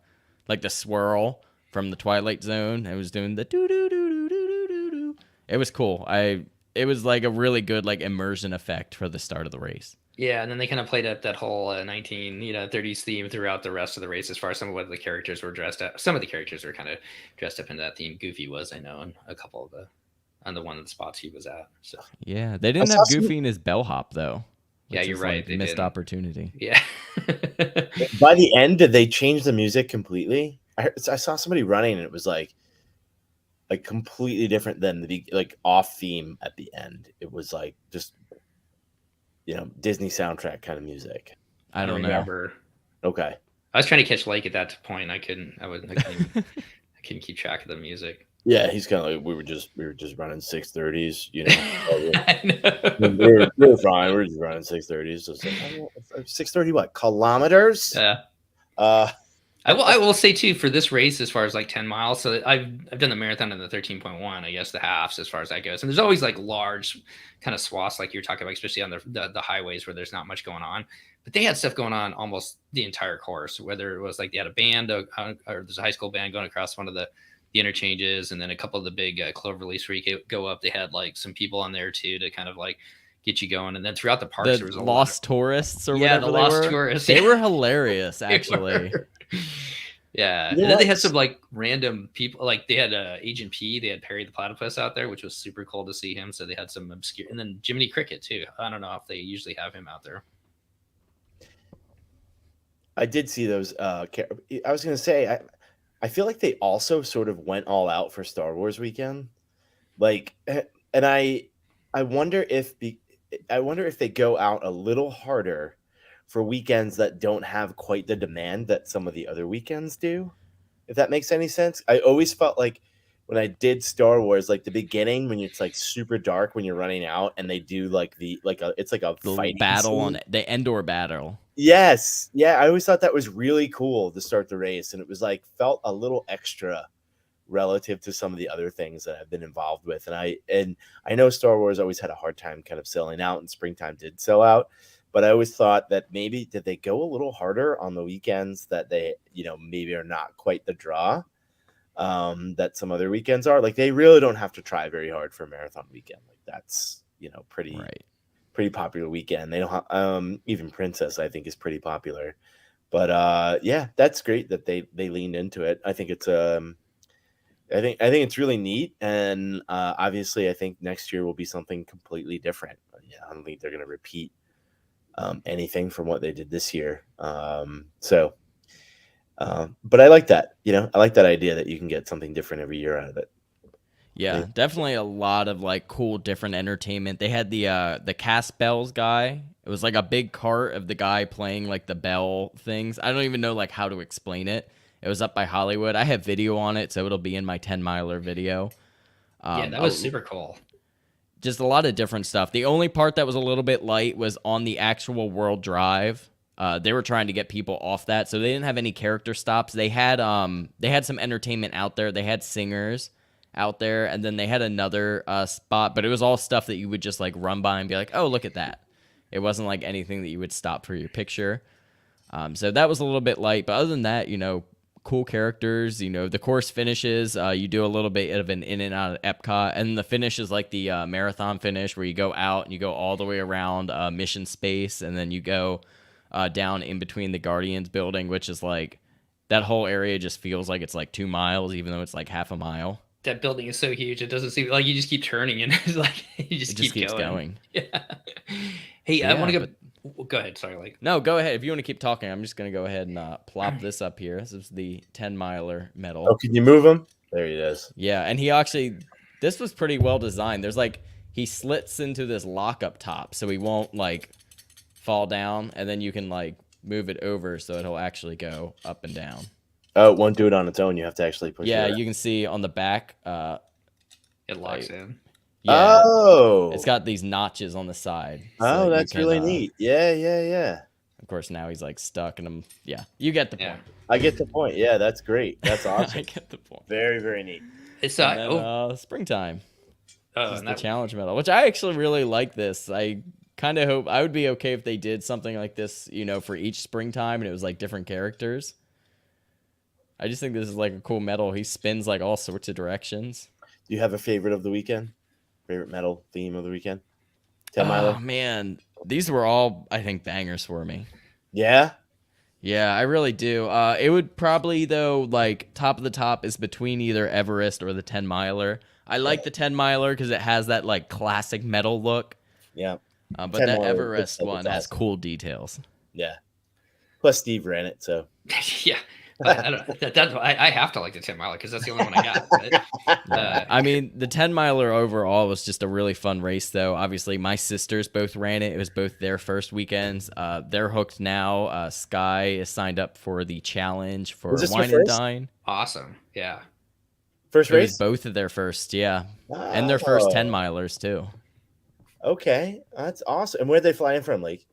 like the swirl from the Twilight Zone. It was doing the doo doo doo doo doo doo doo. It was cool. It was like a really good like immersion effect for the start of the race. Yeah, and then they kind of played up that whole 1930s theme throughout the rest of the race, as far as some of what the characters were dressed up. Some of the characters were kind of dressed up in that theme. Goofy was, I know, and a couple of on the one of the spots he was at. So yeah, they didn't have Goofy in his bellhop though. Yeah, you're right. Like missed opportunity. Yeah. By the end, did they change the music completely? I saw somebody running, and it was like completely different than the like off theme at the end. It was like just Disney soundtrack kind of music. I don't remember. Okay. I was trying to catch Lake at that point. I couldn't keep track of the music. Yeah, he's kind of like we were just running 6:30s, I know. we were fine. We were just running 6:30s. So 6:30 what kilometers? Yeah. I will say too, for this race, as far as like 10 miles, so I've done the marathon and the 13.1, I guess the halves as far as that goes. And there's always like large kind of swaths like you're talking about, especially on the highways where there's not much going on. But they had stuff going on almost the entire course, whether it was like they had a band or there's a high school band going across one of the interchanges, and then a couple of the big Cloverleaf where you could go up. They had like some people on there too to kind of like get you going. And then throughout the parks, there was a lost tourists or whatever. The lost tourists. They were hilarious, actually. Yeah. And then they had some like random people, like they had Agent P, they had Perry the Platypus out there, which was super cool to see him. So they had some obscure, and then Jiminy Cricket too. I don't know if they usually have him out there. I did see those. I was going to say, I feel like they also sort of went all out for Star Wars weekend. Like, and I wonder if they go out a little harder for weekends that don't have quite the demand that some of the other weekends do, if that makes any sense. I always felt like when I did Star Wars, like the beginning when it's like super dark when you're running out, and they do like it's like a fighting battle scene. on the Endor battle. Yes. Yeah. I always thought that was really cool to start the race. And it was like, felt a little extra relative to some of the other things that I've been involved with. And I know Star Wars always had a hard time kind of selling out, and Springtime did sell out, but I always thought that maybe did they go a little harder on the weekends that they, maybe are not quite the draw that some other weekends are. Like they really don't have to try very hard for a marathon weekend. Like that's, pretty, right. Pretty popular weekend. They don't even Princess, I think, is pretty popular. But yeah, that's great that they leaned into it. I think it's I think it's really neat, and obviously I think next year will be something completely different. Yeah, I don't think they're going to repeat anything from what they did this year. But I like that. I like that idea that you can get something different every year out of it. Yeah, definitely a lot of like cool different entertainment. They had the cast bells guy. It was like a big cart of the guy playing like the bell things. I don't even know like how to explain it. It was up by Hollywood. I have video on it, so it'll be in my 10 miler video. Yeah, that was super cool. Just a lot of different stuff. The only part that was a little bit light was on the actual World Drive. They were trying to get people off that, so they didn't have any character stops. They had some entertainment out there. They had singers out there, and then they had another spot, but it was all stuff that you would just like run by and be like, oh, look at that. It wasn't like anything that you would stop for your picture. So that was a little bit light, but other than that, cool characters. The course finishes. You do a little bit of an in and out of Epcot, and the finish is like the marathon finish where you go out and you go all the way around Mission Space, and then you go down in between the Guardians building, which is like that whole area just feels like it's like 2 miles, even though it's like half a mile. That building is so huge. It doesn't seem like you just keep turning and it's like you just keeps going. Yeah. Hey, I want to go. Go ahead. Sorry, like. No, go ahead. If you want to keep talking, I'm just gonna go ahead and plop this up here. This is the 10 miler medal. Oh, can you move him? There he is. Yeah, and this was pretty well designed. There's like he slits into this lockup top, so he won't like fall down, and then you can like move it over so it'll actually go up and down. Oh, it won't do it on its own. You have to actually push it. Yeah, you can see on the back. It locks in. Yeah, oh, it's got these notches on the side. So that's really neat. Yeah. Of course, now he's like stuck, and you get the point. I get the point. Yeah, that's great. That's awesome. I get the point. Very, very neat. It's springtime. This is the challenge medal, which I actually really like this. I kind of hope I would be okay if they did something like this, for each springtime, and it was like different characters. I just think this is like a cool medal. He spins like all sorts of directions. Do you have a favorite of the weekend? Favorite medal theme of the weekend? 10 miler? Oh man, these were all I think bangers for me. Yeah. Yeah, I really do. It would probably though like top of the top is between either Everest or the 10 miler. I like the 10 miler because it has that like classic medal look. Yeah. But that Everest one has cool details. Yeah. Plus Steve ran it, so. Yeah. I have to like the 10 miler because that's the only one I got. But, I mean, the 10 miler overall was just a really fun race, though. Obviously, my sisters both ran it. It was both their first weekends. They're hooked now. Sky is signed up for the challenge for Wine and Dine. Awesome. Yeah. First race? It was both of their first, yeah. Oh. And their first 10 milers, too. Okay. That's awesome. And where'd they fly in from, Lake?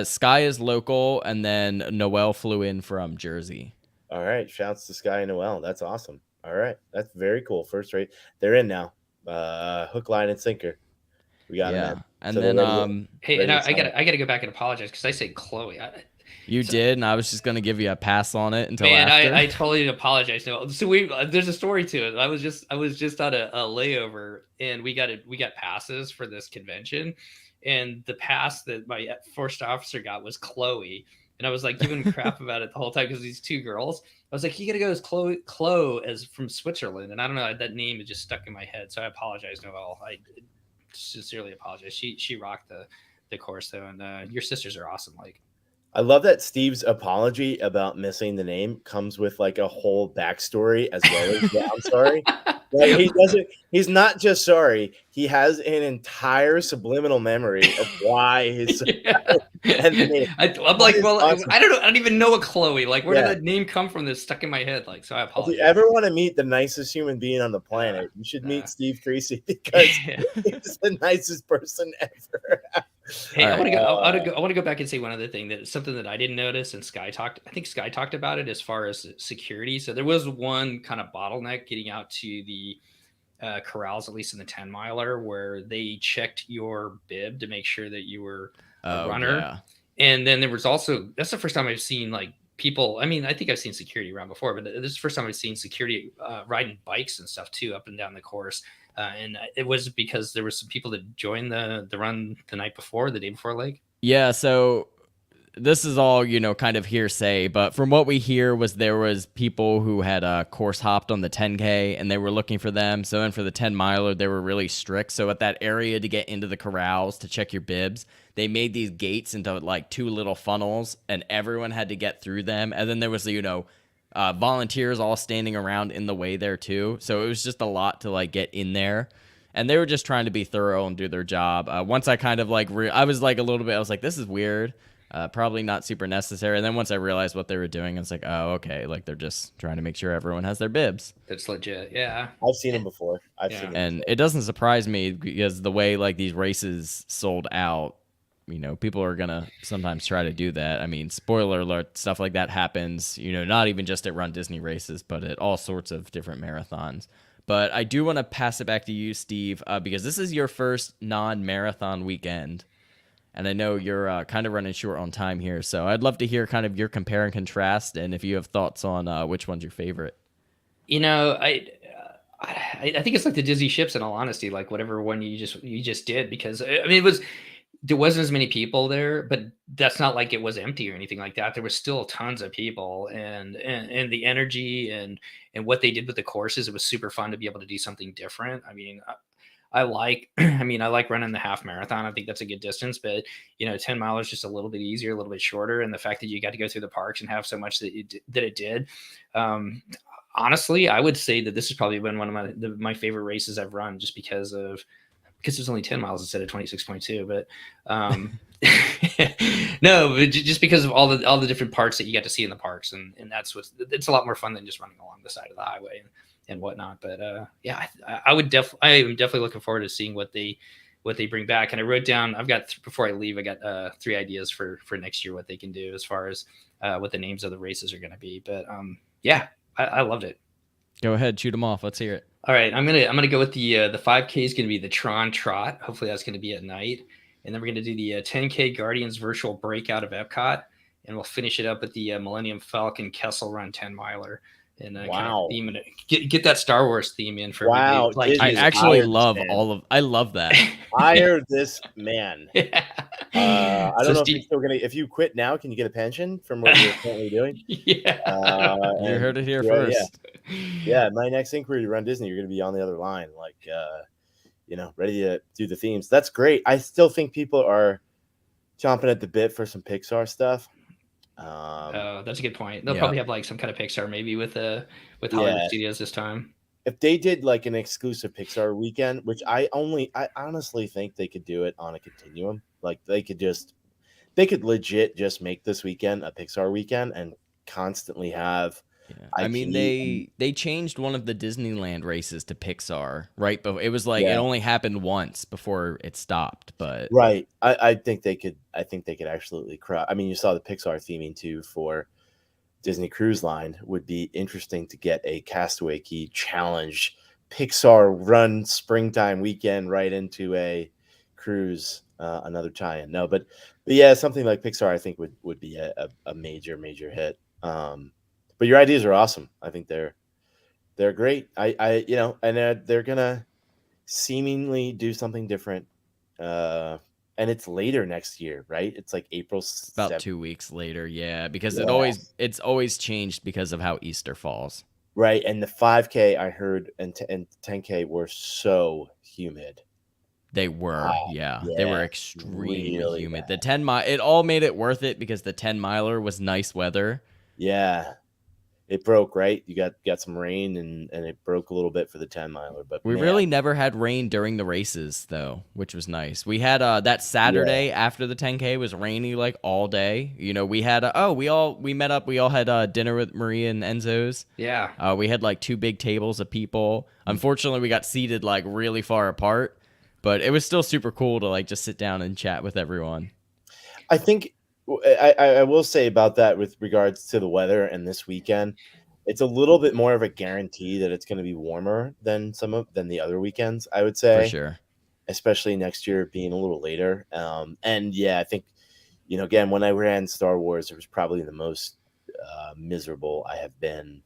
Sky is local, and then Noelle flew in from Jersey. All right. Shouts to Sky and Noelle. That's awesome. All right. That's very cool. First race. They're in now. Hook, line, and sinker. We got them. And so then hey, and I gotta go back and apologize because I said Chloe. You did, and I was just gonna give you a pass on it until after. I totally apologize. So there's a story to it. I was just on a layover, and we got passes for this convention, and the pass that my first officer got was Chloe. And I was like giving crap about it the whole time because these two girls. I was like, you gotta go as Chloe as from Switzerland, and I don't know, that name is just stuck in my head. So I apologize, Noelle. I sincerely apologize. She rocked the course though, and your sisters are awesome. Like, I love that Steve's apology about missing the name comes with like a whole backstory as well as I'm sorry. Like he's not just sorry. He has an entire subliminal memory of why his and the name. I'm like, well, awesome. I don't know. I don't even know a Chloe. Like, where did that name come from? That's stuck in my head. Like, so I apologize. If you ever want to meet the nicest human being on the planet, you should meet Steve Creasy because he's the nicest person ever. Hey, I want to go back and say one other thing, that something that I didn't notice, and Sky talked about it as far as security. So there was one kind of bottleneck getting out to the corrals, at least in the 10 miler, where they checked your bib to make sure that you were a runner. Yeah. And then there was also, that's the first time I've seen like people. I mean, I think I've seen security around before, but this is the first time I've seen security riding bikes and stuff too up and down the course. And it was because there were some people that joined the run the night before, the day before, Lake. Yeah, so this is all, kind of hearsay, but from what we hear there was people who had course hopped on the 10K and they were looking for them. So then for the 10 miler, they were really strict. So at that area to get into the corrals to check your bibs, they made these gates into like 2 little funnels and everyone had to get through them. And then there was, volunteers all standing around in the way there too. So it was just a lot to like get in there. And they were just trying to be thorough and do their job. Once I kind of like, I was like a little bit, I was like, this is weird. Probably not super necessary. And then once I realized what they were doing, I was like, oh, okay. Like they're just trying to make sure everyone has their bibs. That's legit. Yeah. I've seen them before. I've seen them. And it doesn't surprise me because the way like these races sold out, people are going to sometimes try to do that. I mean, spoiler alert, stuff like that happens, not even just at Run Disney races, but at all sorts of different marathons. But I do want to pass it back to you, Steve, because this is your first non-marathon weekend. And I know you're kind of running short on time here. So I'd love to hear kind of your compare and contrast and if you have thoughts on which one's your favorite. I think it's like the Disney ships, in all honesty, like whatever one you just did, because I mean, there wasn't as many people there, but that's not like it was empty or anything like that. There was still tons of people, and the energy and what they did with the courses, it was super fun to be able to do something different. I mean, I like running the half marathon. I think that's a good distance, but 10 miles is just a little bit easier, a little bit shorter. And the fact that you got to go through the parks and have so much that it did. Honestly, I would say that this has probably been one of my favorite races I've run, just because it's only 10 miles instead of 26.2, but no, but just because of all the different parts that you got to see in the parks. And it's a lot more fun than just running along the side of the highway and whatnot. But yeah, I am definitely looking forward to seeing what they bring back. And I wrote down, before I leave, I got 3 ideas for next year, what they can do as far as what the names of the races are going to be. But yeah, I loved it. Go ahead, shoot them off. Let's hear it. All right, I'm gonna go with the 5K is gonna be the Tron Trot. Hopefully that's gonna be at night, and then we're gonna do the 10K Guardians Virtual Breakout of Epcot, and we'll finish it up with the Millennium Falcon Kessel Run 10 miler. And wow, kind of get that Star Wars theme in for wow. like, I actually love I love that. Hire this man. Yeah. I don't know if you're still if you quit now, can you get a pension from what you're currently doing? Yeah. You heard it here first. Yeah, my next inquiry to Run Disney, you're going to be on the other line, like, ready to do the themes. That's great. I still think people are chomping at the bit for some Pixar stuff. That's a good point. They'll probably have like some kind of Pixar, maybe with Hollywood Studios this time. If they did like an exclusive Pixar weekend, which I honestly think they could do it on a continuum. Like they could legit just make this weekend a Pixar weekend and constantly have. Yeah. I mean, they changed one of the Disneyland races to Pixar, right? But it was like it only happened once before it stopped. But right, I think they could. I think they could absolutely crush. I mean, you saw the Pixar theming too for Disney Cruise Line. Would be interesting to get a Castaway Key Challenge Pixar Run springtime weekend right into a cruise, another tie-in. No, but yeah, something like Pixar, I think would be a major hit. But your ideas are awesome. I think they're great. And they're gonna seemingly do something different. And it's later next year, right? It's like April. About 2 weeks later, yeah, because it's always changed because of how Easter falls. Right, and the 5K I heard and 10K were so humid. They were, they were extremely really humid. Bad. The 10 mile, it all made it worth it because the 10 miler was nice weather. Yeah. It broke, right? You got some rain and it broke a little bit for the 10 miler, but we really never had rain during the races though, which was nice. We had that Saturday after the 10K was rainy like all day. We had we met up, we all had dinner with Maria and Enzo's. Yeah. We had like 2 big tables of people. Unfortunately, we got seated like really far apart, but it was still super cool to like just sit down and chat with everyone. I think I will say about that with regards to the weather and this weekend, it's a little bit more of a guarantee that it's going to be warmer than the other weekends, I would say. For sure. Especially next year being a little later. And yeah, I think, again, when I ran Star Wars, it was probably the most miserable I have been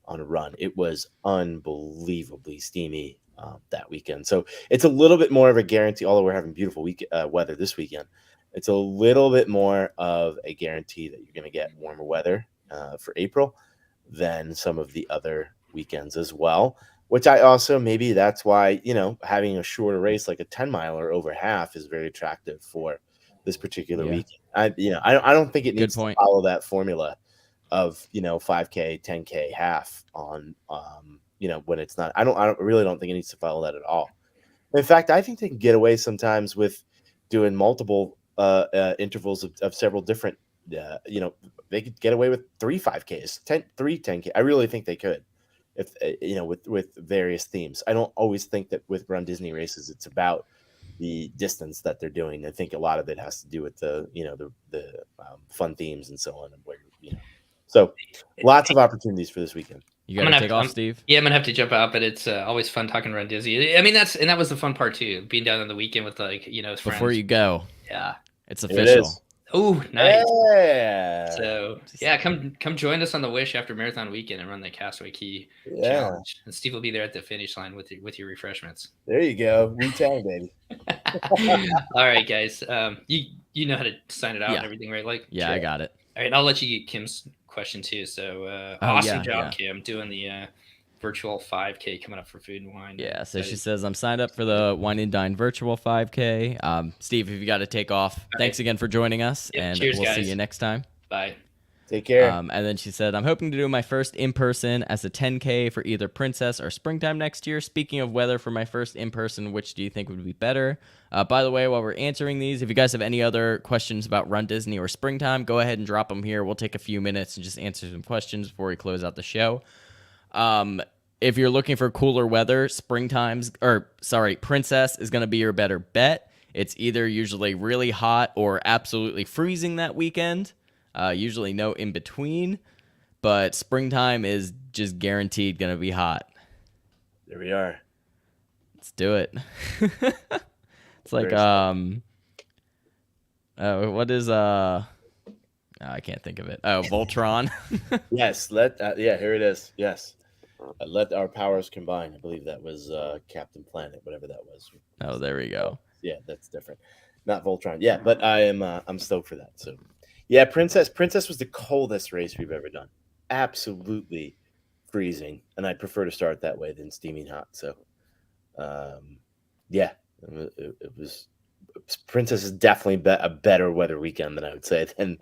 on a run. It was unbelievably steamy that weekend. So it's a little bit more of a guarantee, although we're having beautiful weather this weekend. It's a little bit more of a guarantee that you're going to get warmer weather for April than some of the other weekends as well. Which I also maybe that's why having a shorter race like a 10-miler over half is very attractive for this particular Yeah. weekend. I don't think it Good needs point. to follow that formula of 5K, 10K, half on when it's not. I really don't think it needs to follow that at all. In fact, I think they can get away sometimes with doing multiple intervals of several different. They could get away with 3 5Ks, 10K. I really think they could, if with various themes. I don't always think that with Run Disney races it's about the distance that they're doing. I think a lot of it has to do with the fun themes and so on, and where so lots of opportunities for this weekend. You got to take off, Steve? Yeah, I'm gonna have to jump out, but it's always fun talking Run Disney. I mean, that was the fun part too, being down on the weekend with friends. Before you go, Yeah, it's Here it official. is. Oh, nice. Yeah. So yeah, come join us on the Wish after Marathon Weekend and run the Castaway Key Yeah. Challenge, and Steve will be there at the finish line with your refreshments. There you go. Wu-Tang, baby. All right, guys. You know how to sign it out Yeah. and everything, right? Like, Yeah, I got it. all right, I'll let you get Kim's question too. So Oh, awesome yeah, job, yeah. Kim, doing the virtual 5K coming up for Food and Wine. Yeah, so she says, I'm signed up for the Wine and Dine virtual 5K. Steve, if you got to take off, thanks again for joining us, Yeah, and cheers, we'll guys. see you next time. Bye. Take care. And then she said, I'm hoping to do my first in-person as a 10K for either Princess or Springtime next year. Speaking of weather, for my first in-person, which do you think would be better? By the way, while we're answering these, if you guys have any other questions about Run Disney or Springtime, go ahead and drop them here. We'll take a few minutes and just answer some questions before we close out the show. If you're looking for cooler weather, Princess is going to be your better bet. It's either usually really hot or absolutely freezing that weekend. Usually no in between, but Springtime is just guaranteed going to be hot. There we are. Let's do it. It's like, what is, I can't think of it. Oh, Voltron. Yes. Here it is. Yes. Let our powers combine. I believe that was Captain Planet, whatever that was. Oh, there we go. Yeah, that's different. Not Voltron. Yeah, but I'm stoked for that. So yeah, Princess was the coldest race we've ever done. Absolutely freezing. And I prefer to start that way than steaming hot. So yeah, it was Princess is definitely a better weather weekend than I would say than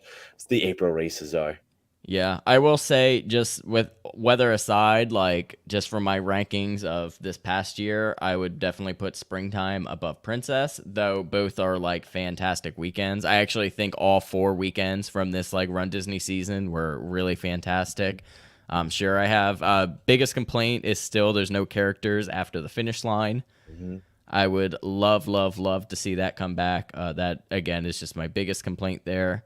the April races are. Yeah, I will say, just with weather aside, like just from my rankings of this past year, I would definitely put Springtime above Princess, though both are like fantastic weekends. I actually think all 4 weekends from this like Run Disney season were really fantastic. I'm sure I have. Biggest complaint is still there's no characters after the finish line. Mm-hmm. I would love to see that come back. That, again, is just my biggest complaint there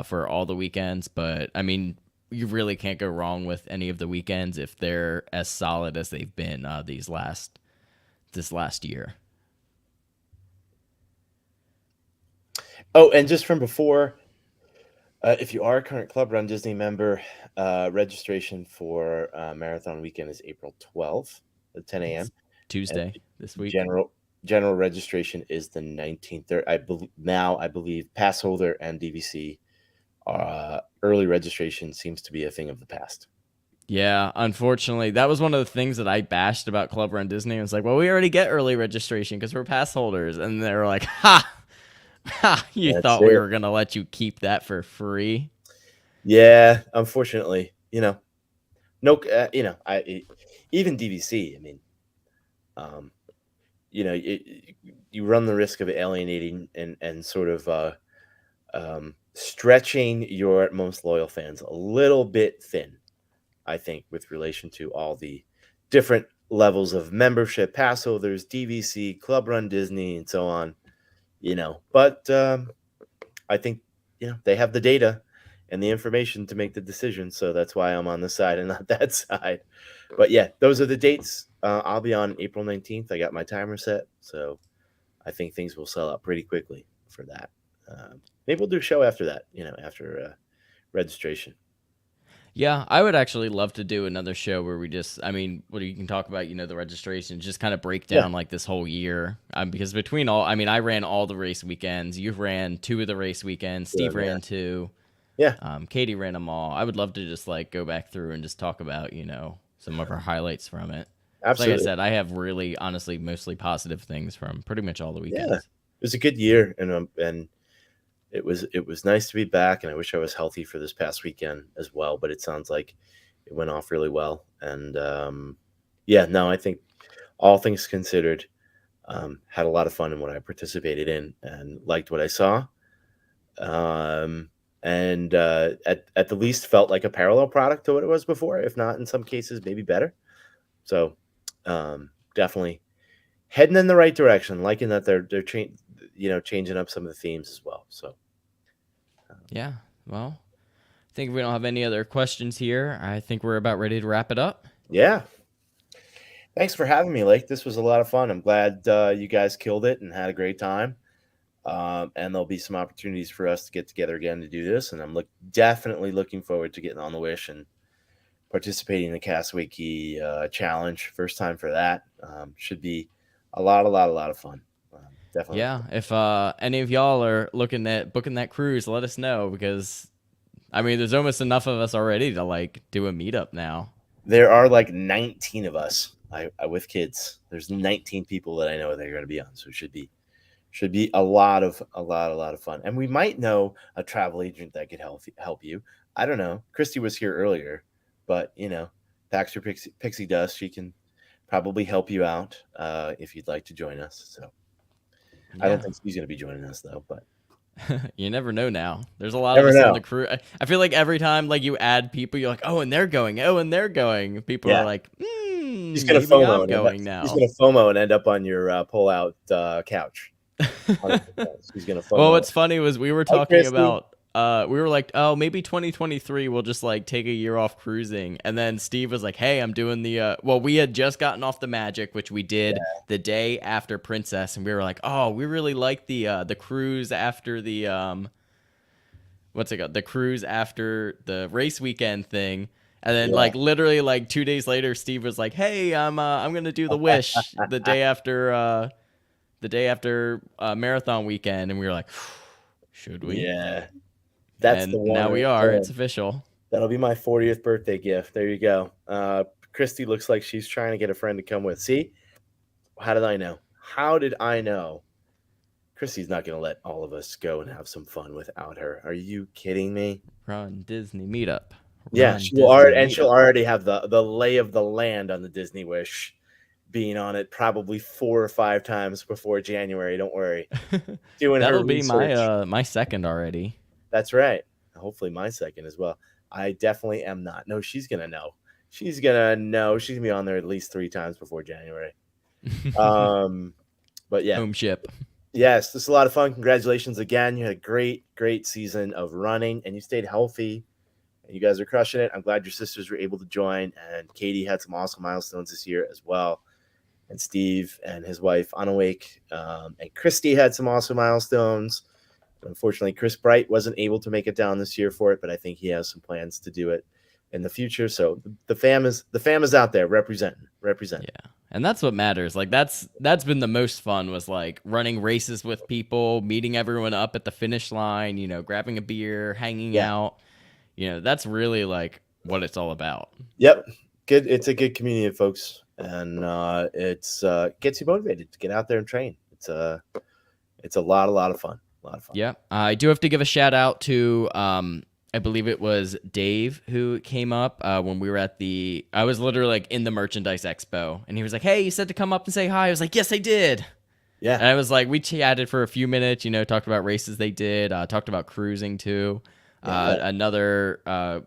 for all the weekends. But, I mean, you really can't go wrong with any of the weekends if they're as solid as they've been this last year. Oh, and just from before, if you are a current Club Run Disney member, registration for Marathon Weekend is April 12th at 10 a.m. Tuesday this week. General registration is the 19th. I believe pass holder and DVC early registration seems to be a thing of the past. Yeah, unfortunately, that was one of the things that I bashed about Club Run Disney. I was like, well, we already get early registration because we're pass holders. And they were like, you That's thought it. we were going to let you keep that for free? Yeah, unfortunately, no, even DVC, I mean, you run the risk of alienating and sort of stretching your most loyal fans a little bit thin, I think, with relation to all the different levels of membership, pass holders, DVC, Club Run Disney, and so on, but I think, they have the data and the information to make the decision. So that's why I'm on this side and not that side. But yeah, those are the dates. I'll be on April 19th. I got my timer set. So I think things will sell out pretty quickly for that. Maybe we'll do a show after that, after registration. Yeah, I would actually love to do another show where we just, I mean, what you can talk about, the registration, just kind of break Yeah. down like this whole year. Because between all, I mean, I ran all the race weekends. You ran 2 of the race weekends. Steve Yeah. ran 2. Yeah. Katie ran them all. I would love to just like go back through and just talk about, some of our highlights from it. Absolutely. Like I said, I have really, honestly, mostly positive things from pretty much all the weekends. Yeah. It was a good year, and it was nice to be back, and I wish I was healthy for this past weekend as well, but it sounds like it went off really well. And I think all things considered, had a lot of fun in what I participated in and liked what I saw. And at the least felt like a parallel product to what it was before, if not in some cases maybe better. So definitely heading in the right direction, liking that they're changing up some of the themes as well. So yeah, well, I think if we don't have any other questions here, I think we're about ready to wrap it up. Yeah. Thanks for having me, Lake. This was a lot of fun. I'm glad you guys killed it and had a great time. And there'll be some opportunities for us to get together again to do this. And I'm definitely looking forward to getting on the Wish and participating in the Castaway Key challenge. First time for that. Should be a lot of fun. Definitely. Yeah, if any of y'all are looking at booking that cruise, let us know, because I mean, there's almost enough of us already to like do a meetup now. There are like 19 of us. I with kids. There's 19 people that I know that are going to be on, so it should be a lot of fun. And we might know a travel agent that could help you. I don't know. Christy was here earlier, but Baxter Pixie Dust, she can probably help you out if you'd like to join us. So Yeah. I don't think she's going to be joining us though, but you never know now. There's a lot Never of us know. on the crew. I feel like every time like you add people, you're like, oh, and they're going. Oh, and they're going. People Yeah. are like, he's going to maybe FOMO I'm going now. He's going to FOMO and end up on your pull-out couch. He's going to FOMO. Well, what's funny was we were talking Christy. about we were like, oh, maybe 2023 we'll just like take a year off cruising, and then Steve was like, hey, I'm doing the we had just gotten off the Magic, which we did the day after Princess, and we were like, oh, we really like the cruise after the what's it called, the cruise after the race weekend thing. And then like literally like 2 days later, Steve was like, hey, I'm gonna do the Wish the day after marathon weekend, and we were like, should we? Yeah. That's and the one. now we are. It's official. That'll be my 40th birthday gift. There you go. Christy looks like she's trying to get a friend to come with. See? How did I know? Christy's not going to let all of us go and have some fun without her. Are you kidding me? Run Disney meetup. Yeah, she'll already have the lay of the land on the Disney Wish, being on it probably 4 or 5 times before January. Don't worry. Doing That'll her be research. my second already. That's right. Hopefully my second as well. I definitely am not. No, she's going to know. She's going to know. She's going to be on there at least 3 times before January. But yeah. Home ship. Yes, this is a lot of fun. Congratulations again. You had a great season of running, and you stayed healthy. And you guys are crushing it. I'm glad your sisters were able to join, and Katie had some awesome milestones this year as well. And Steve and his wife, Anawake, and Christy had some awesome milestones. Unfortunately, Chris Bright wasn't able to make it down this year for it, but I think he has some plans to do it in the future. So the fam is out there representing. Yeah. And that's what matters. Like that's been the most fun, was like running races with people, meeting everyone up at the finish line, grabbing a beer, hanging out. That's really like what it's all about. Yep. Good. It's a good community of folks, and it's gets you motivated to get out there and train. It's a lot of fun. Yeah. I do have to give a shout out to I believe it was Dave who came up when we were I was literally like in the merchandise expo, and he was like, hey, you said to come up and say hi. I was like, yes, I did. Yeah. And I was like, we chatted for a few minutes, talked about races they did, talked about cruising too. Another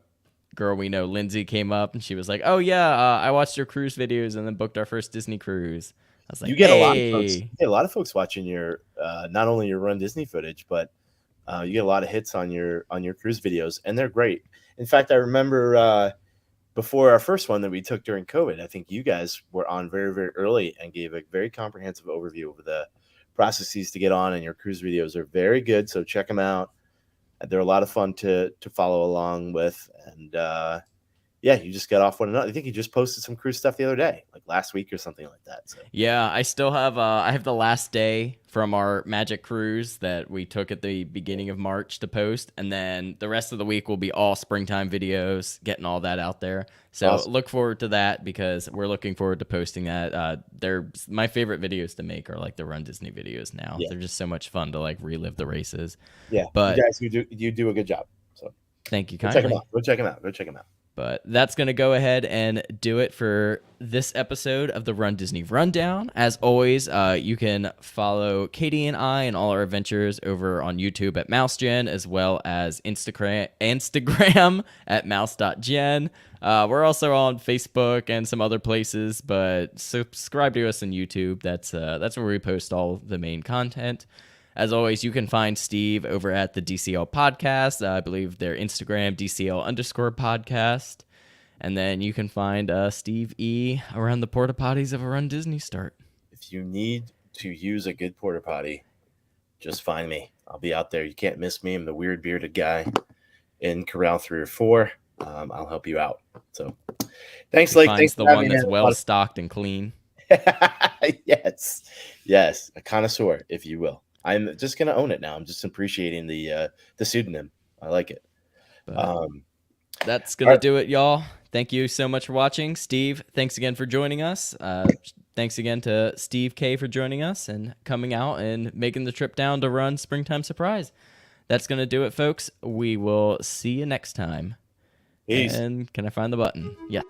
girl we know, Lindsay, came up and she was like, oh yeah, I watched your cruise videos and then booked our first Disney cruise. I was like, you get a lot of folks watching your not only your Run Disney footage, but you get a lot of hits on your cruise videos, and they're great. In fact, I remember before our first one that we took during COVID, I think you guys were on very, very early and gave a very comprehensive overview of the processes to get on, and your cruise videos are very good. So check them out. They're a lot of fun to follow along with, and yeah, you just got off one another. I think you just posted some cruise stuff the other day, like last week or something like that. So Yeah, I still have I have the last day from our Magic cruise that we took at the beginning of March to post, and then the rest of the week will be all springtime videos, getting all that out there. So Awesome. look forward to that because we're looking forward to posting that. They're my favorite videos to make are like the Run Disney videos now. Yeah. They're just so much fun to like relive the races. yeah, But you guys, you do a good job. So thank you go check them kindly. out. Go check them out. Go check them out. But that's going to go ahead and do it for this episode of the Run Disney Rundown. As always, you can follow Katie and I and all our adventures over on YouTube at MouseGen, as well as Instagram at mouse.gen. We're also on Facebook and some other places, but subscribe to us on YouTube. That's where we post all the main content. As always, you can find Steve over at the DCL podcast. I believe their Instagram, DCL_podcast. And then you can find Steve E around the porta potties of a Run Disney start. If you need to use a good porta potty, just find me. I'll be out there. You can't miss me. I'm the weird bearded guy in Corral 3 or 4. I'll help you out. So thanks, Lake. Thanks the for one having that's me. well stocked and clean. Yes, a connoisseur, if you will. I'm just gonna own it now. I'm just appreciating the pseudonym. I like it. But that's gonna right. do it, y'all. Thank you so much for watching. Steve, thanks again for joining us. Thanks again to Steve K for joining us and coming out and making the trip down to run Springtime Surprise. That's gonna do it, folks. We will see you next time. Peace. And can I find the button? Yeah.